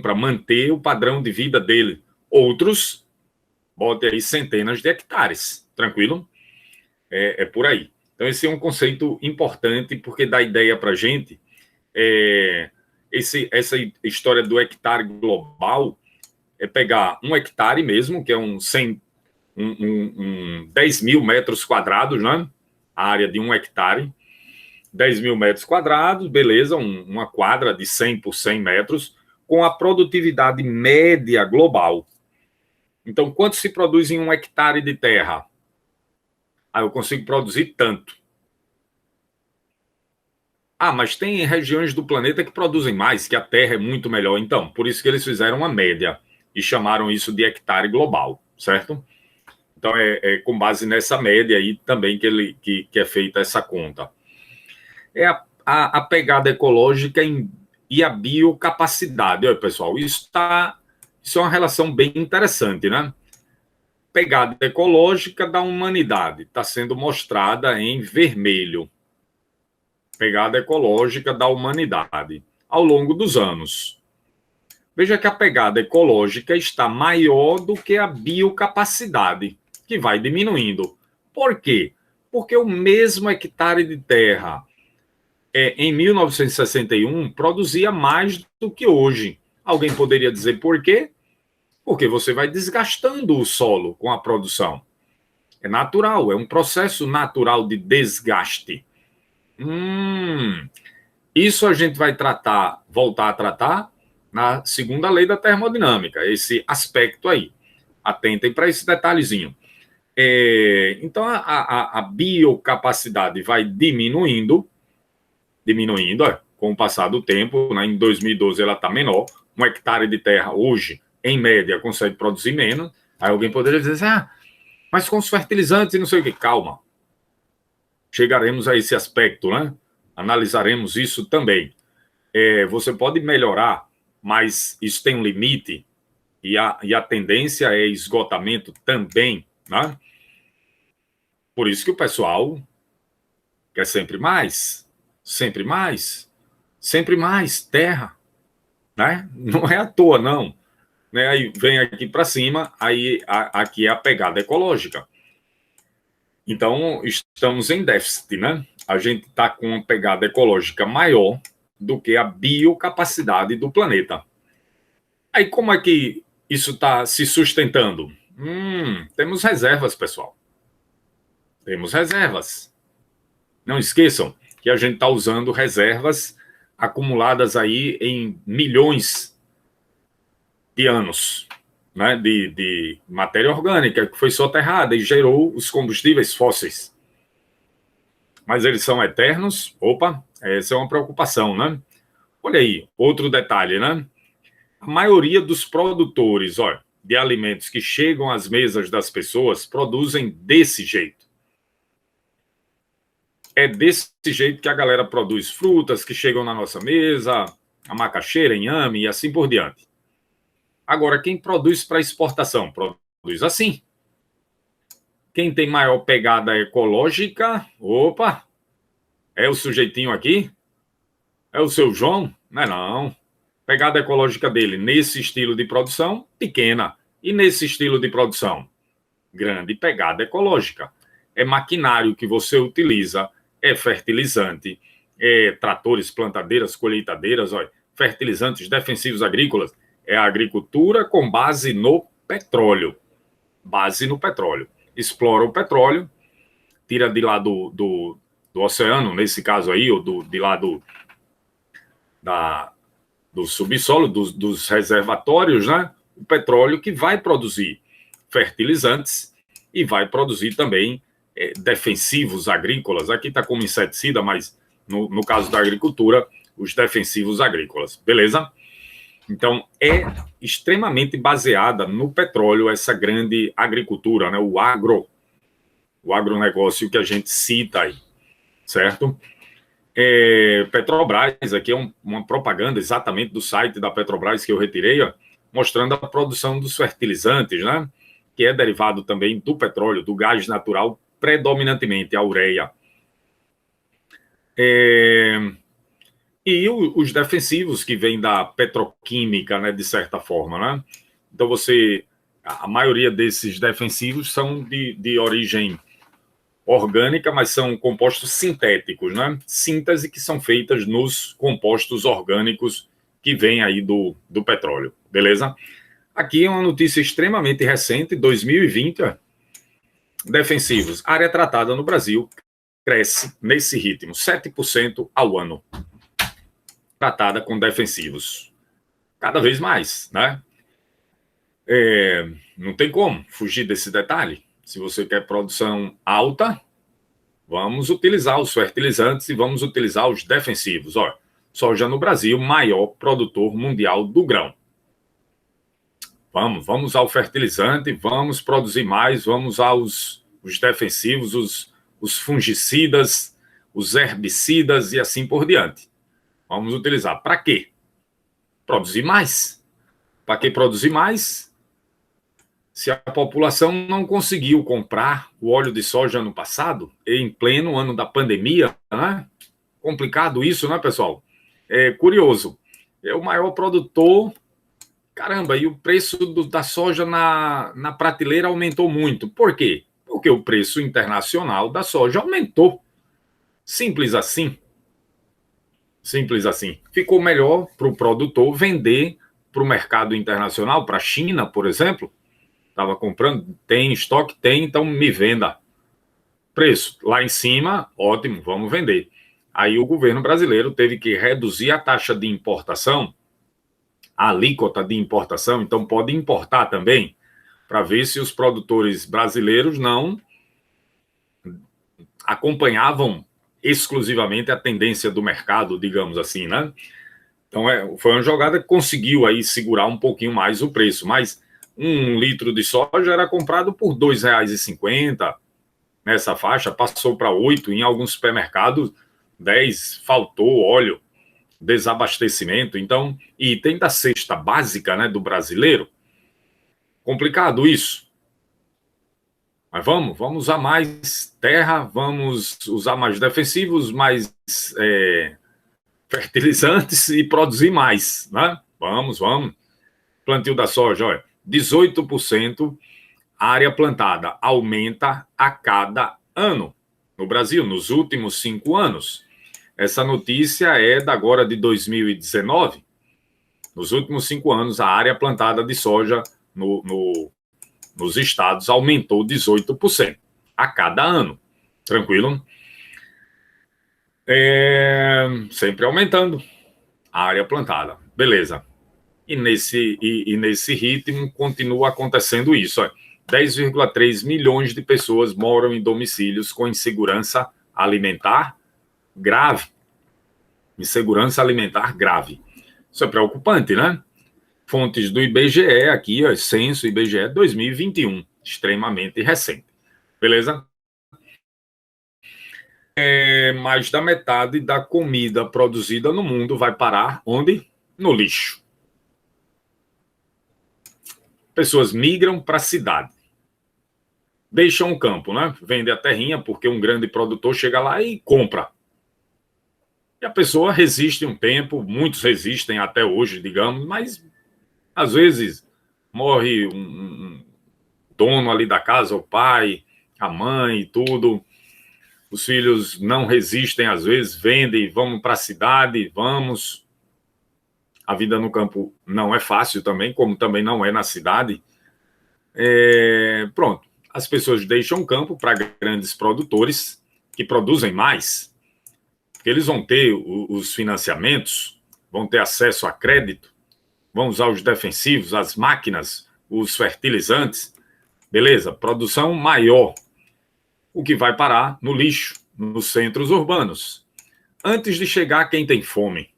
Para manter o padrão de vida dele. Outros, bote aí centenas de hectares, tranquilo? É por aí. Então, esse é um conceito importante, porque dá ideia para a gente. Essa história do hectare global é pegar um hectare mesmo, que é 10 mil metros quadrados, né? A área de um hectare. 10 mil metros quadrados, beleza, uma quadra de 100 por 100 metros, com a produtividade média global. Então, quanto se produz em um hectare de terra? Eu consigo produzir tanto. Mas tem regiões do planeta que produzem mais, que a terra é muito melhor. Então, por isso que eles fizeram uma média e chamaram isso de hectare global, certo? Então, é com base nessa média aí também que é feita essa conta. É a pegada ecológica e a biocapacidade. Olha, pessoal, isso é uma relação bem interessante, né? Pegada ecológica da humanidade está sendo mostrada em vermelho. Pegada ecológica da humanidade ao longo dos anos. Veja que a pegada ecológica está maior do que a biocapacidade, que vai diminuindo. Por quê? Porque o mesmo hectare de terra em 1961 produzia mais do que hoje. Alguém poderia dizer por quê? Porque você vai desgastando o solo com a produção. É natural, é um processo natural de desgaste. Isso a gente vai voltar a tratar na segunda lei da termodinâmica, esse aspecto aí. Atentem para esse detalhezinho. Então, a biocapacidade vai diminuindo, com o passar do tempo, né? Em 2012 ela está menor, um hectare de terra hoje, em média, consegue produzir menos. Aí alguém poderia dizer assim, mas com os fertilizantes e não sei o que. Calma. Chegaremos a esse aspecto, né? Analisaremos isso também. Você pode melhorar, mas isso tem um limite e a tendência é esgotamento também, né? Por isso que o pessoal quer sempre mais terra, né? Não é à toa, não. Né? Aí vem aqui para cima, aí aqui é a pegada ecológica. Então, estamos em déficit, né? A gente está com uma pegada ecológica maior, do que a biocapacidade do planeta. Aí como é que isso está se sustentando? Temos reservas, pessoal. Temos reservas. Não esqueçam que a gente está usando reservas acumuladas aí em milhões de anos, né, de matéria orgânica que foi soterrada e gerou os combustíveis fósseis. Mas eles são eternos? Opa, essa é uma preocupação, né? Olha aí, outro detalhe, né? A maioria dos produtores, olha, de alimentos que chegam às mesas das pessoas produzem desse jeito. É desse jeito que a galera produz frutas que chegam na nossa mesa, a macaxeira, inhame e assim por diante. Agora, quem produz para exportação? Produz assim. Quem tem maior pegada ecológica? Opa, é o sujeitinho aqui? É o seu João? Não é não. Pegada ecológica dele nesse estilo de produção, pequena. E nesse estilo de produção? Grande pegada ecológica. É maquinário que você utiliza, é fertilizante, é tratores, plantadeiras, colheitadeiras, olha, fertilizantes defensivos agrícolas. É a agricultura com base no petróleo. Base no petróleo. Explora o petróleo, tira de lá do oceano, nesse caso aí, ou de lá do subsolo, dos reservatórios, né? O petróleo que vai produzir fertilizantes e vai produzir também defensivos agrícolas. Aqui está como inseticida, mas no caso da agricultura, os defensivos agrícolas. Beleza? Então, é extremamente baseada no petróleo essa grande agricultura, né? O agronegócio que a gente cita aí, certo? Petrobras, aqui é uma propaganda exatamente do site da Petrobras que eu retirei, ó, mostrando a produção dos fertilizantes, né? Que é derivado também do petróleo, do gás natural, predominantemente a ureia. E os defensivos que vêm da petroquímica, né, de certa forma, né? Então a maioria desses defensivos são de origem orgânica, mas são compostos sintéticos, né? Síntese que são feitas nos compostos orgânicos que vêm aí do petróleo, beleza? Aqui é uma notícia extremamente recente, 2020, defensivos. Área tratada no Brasil cresce nesse ritmo, 7% ao ano. Tratada com defensivos. Cada vez mais, né? Não tem como fugir desse detalhe. Se você quer produção alta, vamos utilizar os fertilizantes e vamos utilizar os defensivos. Olha, soja no Brasil, maior produtor mundial do grão. Vamos usar o fertilizante, vamos produzir mais, vamos usar os defensivos, os fungicidas, os herbicidas e assim por diante. Vamos utilizar. Para quê? Produzir mais. Para que produzir mais? Se a população não conseguiu comprar o óleo de soja ano passado, em pleno ano da pandemia, né? Complicado isso, né, pessoal? É curioso. É o maior produtor. Caramba, e o preço da soja na prateleira aumentou muito. Por quê? Porque o preço internacional da soja aumentou. Simples assim. Simples assim. Ficou melhor para o produtor vender para o mercado internacional, para a China, por exemplo. Estava comprando, tem estoque? Tem, então me venda. Preço lá em cima, ótimo, vamos vender. Aí o governo brasileiro teve que reduzir a taxa de importação, a alíquota de importação, então pode importar também, para ver se os produtores brasileiros não acompanhavam exclusivamente a tendência do mercado, digamos assim, né? Então foi uma jogada que conseguiu aí segurar um pouquinho mais o preço, mas 1 litro de soja era comprado por R$ 2,50 nessa faixa, passou para 8 em alguns supermercados, 10, faltou óleo, desabastecimento, então, item da cesta básica, né, do brasileiro. Complicado isso. Mas vamos usar mais terra, vamos usar mais defensivos, mais fertilizantes e produzir mais, né? Vamos. Plantio da soja, olha, 18% área plantada aumenta a cada ano no Brasil, nos últimos 5 anos. Essa notícia é da agora de 2019. Nos últimos 5 anos, a área plantada de soja nos estados aumentou 18% a cada ano. Tranquilo? Sempre aumentando a área plantada. Beleza. E nesse ritmo continua acontecendo isso. 10,3 milhões de pessoas moram em domicílios com insegurança alimentar grave. Insegurança alimentar grave. Isso é preocupante, né? Fontes do IBGE aqui, censo IBGE 2021, extremamente recente. Beleza? Mais da metade da comida produzida no mundo vai parar onde? No lixo. Pessoas migram para a cidade. Deixam o campo, né? Vende a terrinha porque um grande produtor chega lá e compra. E a pessoa resiste um tempo, muitos resistem até hoje, digamos, mas às vezes morre um dono ali da casa, o pai, a mãe e tudo. Os filhos não resistem, às vezes, vendem, vamos para a cidade, vamos. A vida no campo não é fácil também, como também não é na cidade. Pronto, as pessoas deixam o campo para grandes produtores que produzem mais, porque eles vão ter os financiamentos, vão ter acesso a crédito, vão usar os defensivos, as máquinas, os fertilizantes, beleza, produção maior, o que vai parar no lixo, nos centros urbanos, antes de chegar quem tem fome.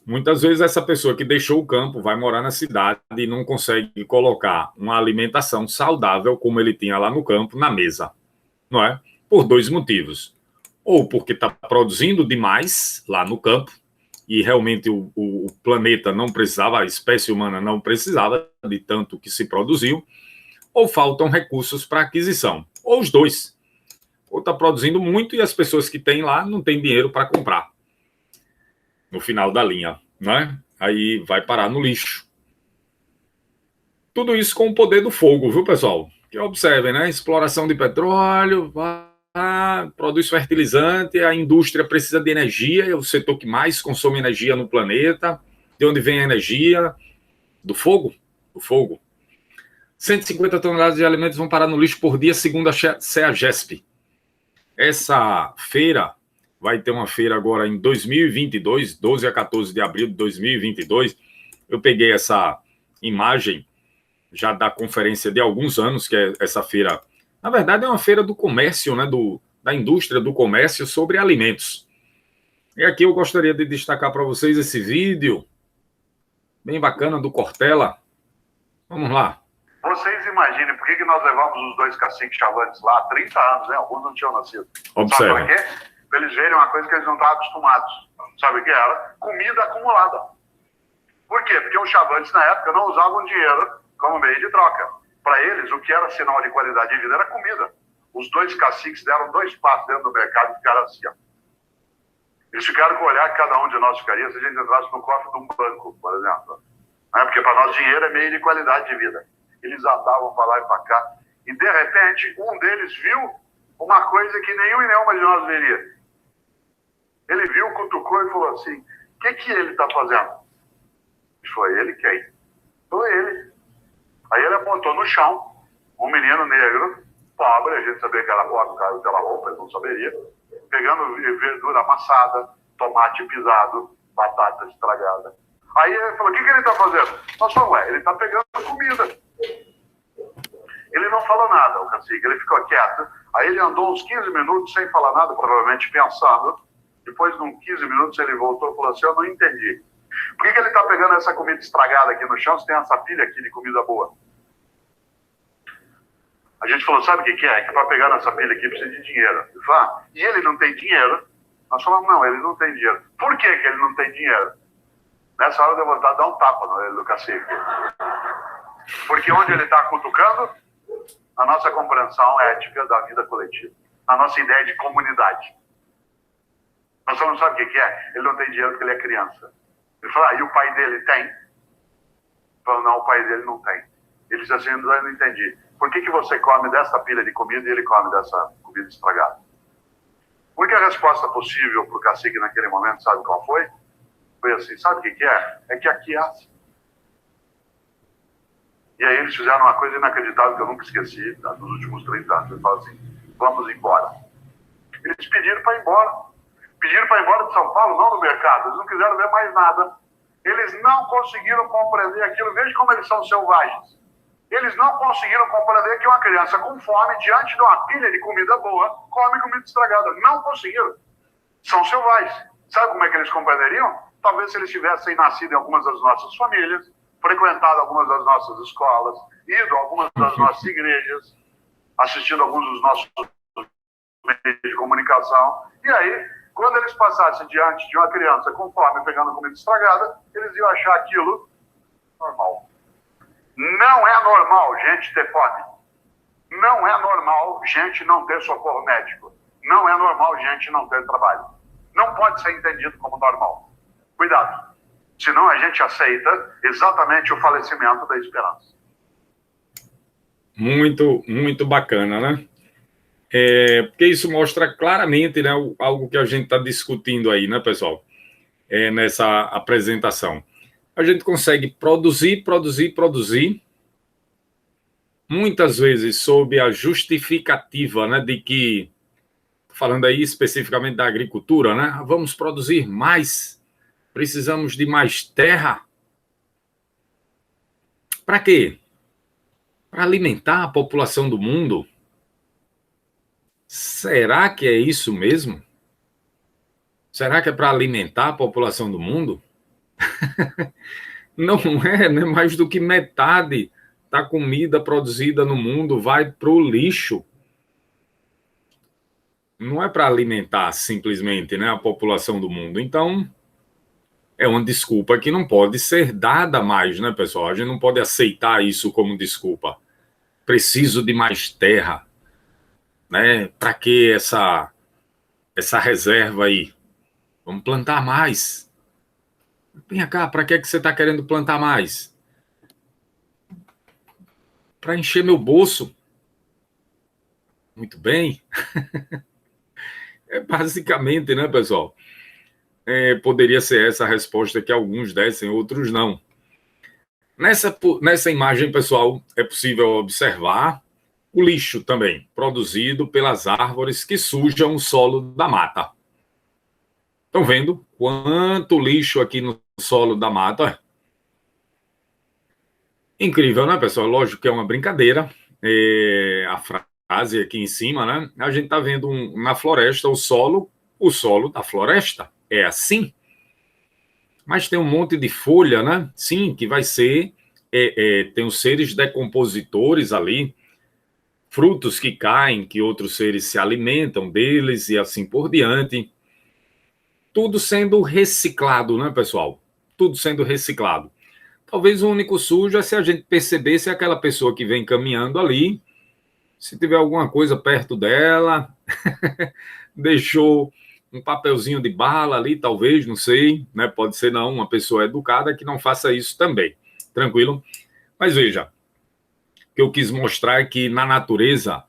Muitas vezes essa pessoa que deixou o campo vai morar na cidade e não consegue colocar uma alimentação saudável, como ele tinha lá no campo, na mesa, não é? Por 2 motivos. Ou porque está produzindo demais lá no campo, e realmente o planeta não precisava, a espécie humana não precisava de tanto que se produziu, ou faltam recursos para aquisição, ou os dois. Ou está produzindo muito e as pessoas que têm lá não têm dinheiro para comprar no final da linha, né? Aí vai parar no lixo. Tudo isso com o poder do fogo, viu, pessoal? Que observem, né? Exploração de petróleo, produz fertilizante, a indústria precisa de energia, é o setor que mais consome energia no planeta. De onde vem a energia? Do fogo. Do fogo. 150 toneladas de alimentos vão parar no lixo por dia, segundo a CEAGESP. Essa feira vai ter uma feira agora em 2022, 12 a 14 de abril de 2022. Eu peguei essa imagem já da conferência de alguns anos, que é essa feira. Na verdade, é uma feira do comércio, né, da indústria do comércio sobre alimentos. E aqui eu gostaria de destacar para vocês esse vídeo bem bacana do Cortella. Vamos lá. Vocês imaginem por que nós levamos os 2 caciques chavantes lá há 30 anos, né? Alguns não tinham nascido. Observe. Sabe por quê? Para eles verem uma coisa que eles não estavam acostumados. Sabe o que era? Comida acumulada. Por quê? Porque os chavantes, na época, não usavam dinheiro como meio de troca. Para eles, o que era sinal de qualidade de vida era comida. Os 2 caciques deram 2 passos dentro do mercado e ficaram assim, ó. Eles ficaram com o olhar que cada um de nós ficaria se a gente entrasse no cofre de um banco, por exemplo. Porque para nós dinheiro é meio de qualidade de vida. Eles andavam para lá e para cá. E, de repente, um deles viu uma coisa que nenhum e nenhuma de nós veria. Ele viu, cutucou e falou assim, o que ele está fazendo? Foi ele quem? Foi ele. Aí ele apontou no chão, um menino negro, pobre, a gente sabia que era pobre por causa daquela roupa, ele não saberia, pegando verdura amassada, tomate pisado, batata estragada. Aí ele falou, o que ele está fazendo? Nós falamos, ele está pegando comida. Ele não falou nada, o cacique, ele ficou quieto. Aí ele andou uns 15 minutos sem falar nada, provavelmente pensando. Depois de uns 15 minutos ele voltou e falou assim, eu não entendi. Por que ele está pegando essa comida estragada aqui no chão se tem essa pilha aqui de comida boa? A gente falou, sabe o que é? Que para pegar nessa pilha aqui precisa de dinheiro. Ele falou, e ele não tem dinheiro? Nós falamos, não, ele não tem dinheiro. Por que ele não tem dinheiro? Nessa hora eu dei vontade de dar um tapa no ele do cacique. Porque onde ele está cutucando? A nossa compreensão ética da vida coletiva. A nossa ideia de comunidade. Nós só não sabemos o que é. Ele não tem dinheiro porque ele é criança. Ele falou, e o pai dele tem? Ele falou, não, o pai dele não tem. Ele disse assim, eu não entendi. Por que você come dessa pilha de comida e ele come dessa comida estragada? Porque a resposta possível para o cacique naquele momento, sabe qual foi? Foi assim, sabe o que é? É que aqui é assim. E aí eles fizeram uma coisa inacreditável que eu nunca esqueci, tá, nos últimos 30 anos. Eles falaram assim, vamos embora. Eles pediram para ir embora. Pediram para ir embora de São Paulo, não do mercado. Eles não quiseram ver mais nada. Eles não conseguiram compreender aquilo. Veja como eles são selvagens. Eles não conseguiram compreender que uma criança com fome, diante de uma pilha de comida boa, come comida estragada. Não conseguiram. São selvagens. Sabe como é que eles compreenderiam? Talvez se eles tivessem nascido em algumas das nossas famílias, frequentado algumas das nossas escolas, ido a algumas das nossas igrejas, assistido a alguns dos nossos meios de comunicação. E aí, quando eles passassem diante de uma criança com fome, pegando comida estragada, eles iam achar aquilo normal. Não é normal gente ter fome. Não é normal gente não ter socorro médico. Não é normal gente não ter trabalho. Não pode ser entendido como normal. Cuidado. Senão a gente aceita exatamente o falecimento da esperança. Muito, muito bacana, né? Porque isso mostra claramente, né, algo que a gente está discutindo aí, né, pessoal? Nessa apresentação. A gente consegue produzir, muitas vezes sob a justificativa, né, de que, falando aí especificamente da agricultura, né, vamos produzir mais, precisamos de mais terra. Para quê? Para alimentar a população do mundo? Será que é isso mesmo? Será que é para alimentar a população do mundo? Não é, né? Mais do que metade da comida produzida no mundo vai para o lixo. Não é para alimentar simplesmente, né, a população do mundo. Então, é uma desculpa que não pode ser dada mais, né, pessoal? A gente não pode aceitar isso como desculpa. Preciso de mais terra, né? Para que essa reserva aí? Vamos plantar mais. Vem cá, para que você está querendo plantar mais? Para encher meu bolso. Muito bem. Basicamente, né, pessoal? Poderia ser essa a resposta que alguns dessem, outros não. Nessa imagem, pessoal, é possível observar o lixo também, produzido pelas árvores que sujam o solo da mata. Estão vendo quanto lixo aqui no solo da mata? Incrível, né, pessoal? Lógico que é uma brincadeira. A frase aqui em cima, né? A gente está vendo na floresta o solo da floresta. É assim. Mas tem um monte de folha, né? Sim, que vai ser... tem os seres decompositores ali, frutos que caem, que outros seres se alimentam deles e assim por diante. Tudo sendo reciclado, né, pessoal? Tudo sendo reciclado. Talvez o único sujo é se a gente percebesse aquela pessoa que vem caminhando ali, se tiver alguma coisa perto dela, deixou um papelzinho de bala ali, talvez, não sei, né? Pode ser não, uma pessoa educada que não faça isso também. Tranquilo? Mas veja, o que eu quis mostrar é que na natureza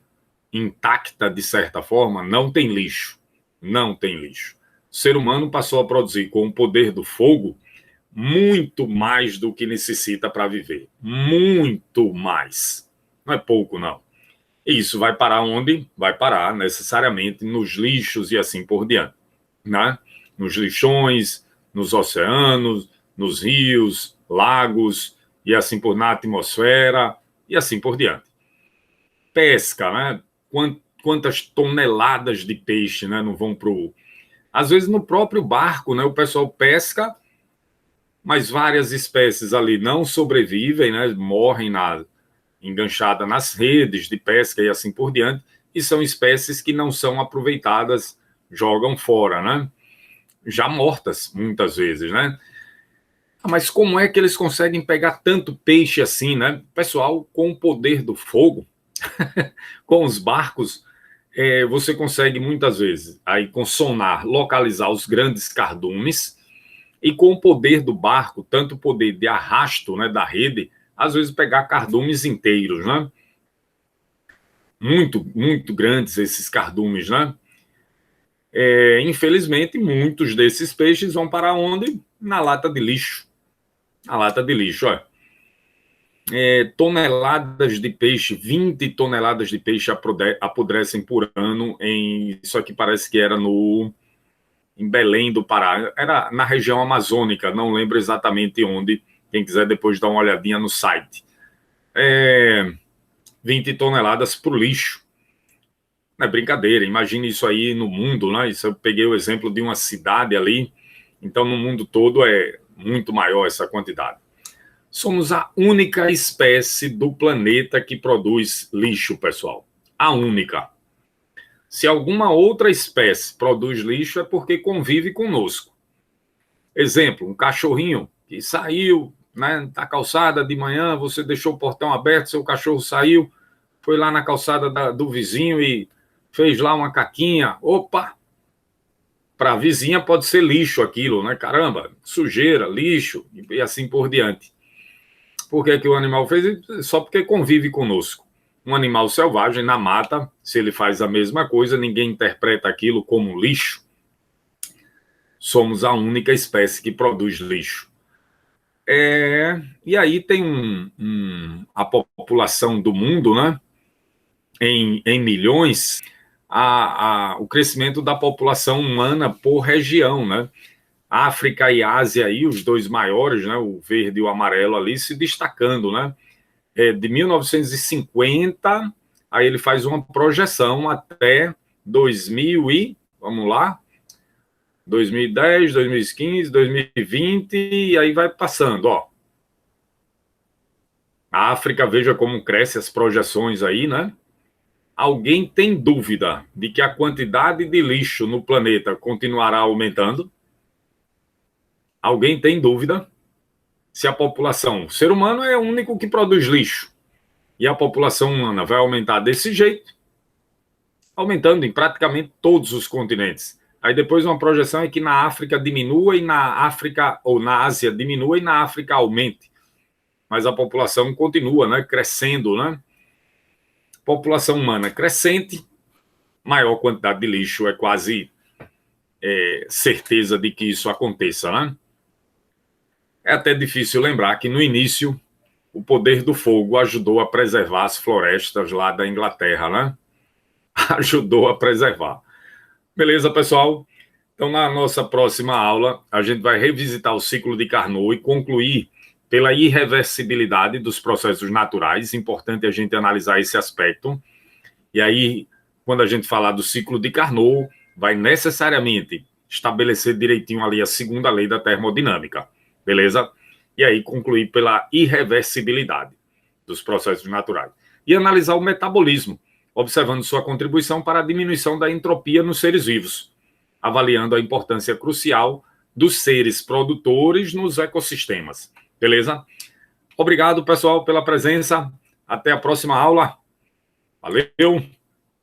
intacta, de certa forma, não tem lixo. Não tem lixo. O ser humano passou a produzir com o poder do fogo muito mais do que necessita para viver. Muito mais. Não é pouco, não. E isso vai parar onde? Vai parar necessariamente nos lixos e assim por diante. Né? Nos lixões, nos oceanos, nos rios, lagos, e assim na atmosfera, e assim por diante. Pesca, né? Quantas toneladas de peixe, né, não vão pro... Às vezes no próprio barco, né, o pessoal pesca, mas várias espécies ali não sobrevivem, né, morrem enganchada nas redes de pesca e assim por diante, e são espécies que não são aproveitadas, jogam fora, né? Já mortas, muitas vezes, né? Mas como é que eles conseguem pegar tanto peixe assim, né? Pessoal, com o poder do fogo, com os barcos, você consegue muitas vezes, aí com sonar, localizar os grandes cardumes, e com o poder do barco, tanto o poder de arrasto, né, da rede, às vezes pegar cardumes inteiros, né? Muito, muito grandes esses cardumes, né? Infelizmente, muitos desses peixes vão para onde? Na lata de lixo. A lata de lixo, olha. Toneladas de peixe, 20 toneladas de peixe apodrecem por ano isso aqui parece que era em Belém do Pará, era na região amazônica, não lembro exatamente onde, quem quiser depois dar uma olhadinha no site. 20 toneladas por lixo. Não é brincadeira, imagine isso aí no mundo, né? Isso eu peguei o exemplo de uma cidade ali, então no mundo todo é muito maior essa quantidade. Somos a única espécie do planeta que produz lixo, pessoal. A única. Se alguma outra espécie produz lixo é porque convive conosco. Exemplo, um cachorrinho que saiu, né, da calçada de manhã, você deixou o portão aberto, seu cachorro saiu, foi lá na calçada do vizinho e fez lá uma caquinha. Opa! Para a vizinha pode ser lixo aquilo, né? Caramba, sujeira, lixo e assim por diante. Por que o animal fez? Só porque convive conosco. Um animal selvagem na mata, se ele faz a mesma coisa, ninguém interpreta aquilo como lixo. Somos a única espécie que produz lixo. E aí tem a população do mundo, né? Em milhões, o crescimento da população humana por região, né? África e Ásia, aí, os dois maiores, né, o verde e o amarelo ali, se destacando, né? De 1950, aí ele faz uma projeção até 2010, 2015, 2020, e aí vai passando, ó. A África, veja como cresce as projeções aí, né? Alguém tem dúvida de que a quantidade de lixo no planeta continuará aumentando? Alguém tem dúvida? Se a população, o ser humano é o único que produz lixo, e a população humana vai aumentar desse jeito, aumentando em praticamente todos os continentes. Aí depois uma projeção é que na África diminua e na África, ou na Ásia diminua e na África aumente. Mas a população continua, né, crescendo, né? População humana crescente, maior quantidade de lixo, é quase certeza de que isso aconteça, né? É até difícil lembrar que, no início, o poder do fogo ajudou a preservar as florestas lá da Inglaterra, né? Ajudou a preservar. Beleza, pessoal? Então, na nossa próxima aula, a gente vai revisitar o ciclo de Carnot e concluir pela irreversibilidade dos processos naturais. Importante a gente analisar esse aspecto. E aí, quando a gente falar do ciclo de Carnot, vai necessariamente estabelecer direitinho ali a segunda lei da termodinâmica. Beleza? E aí concluir pela irreversibilidade dos processos naturais. E analisar o metabolismo, observando sua contribuição para a diminuição da entropia nos seres vivos, avaliando a importância crucial dos seres produtores nos ecossistemas. Beleza? Obrigado, pessoal, pela presença. Até a próxima aula. Valeu!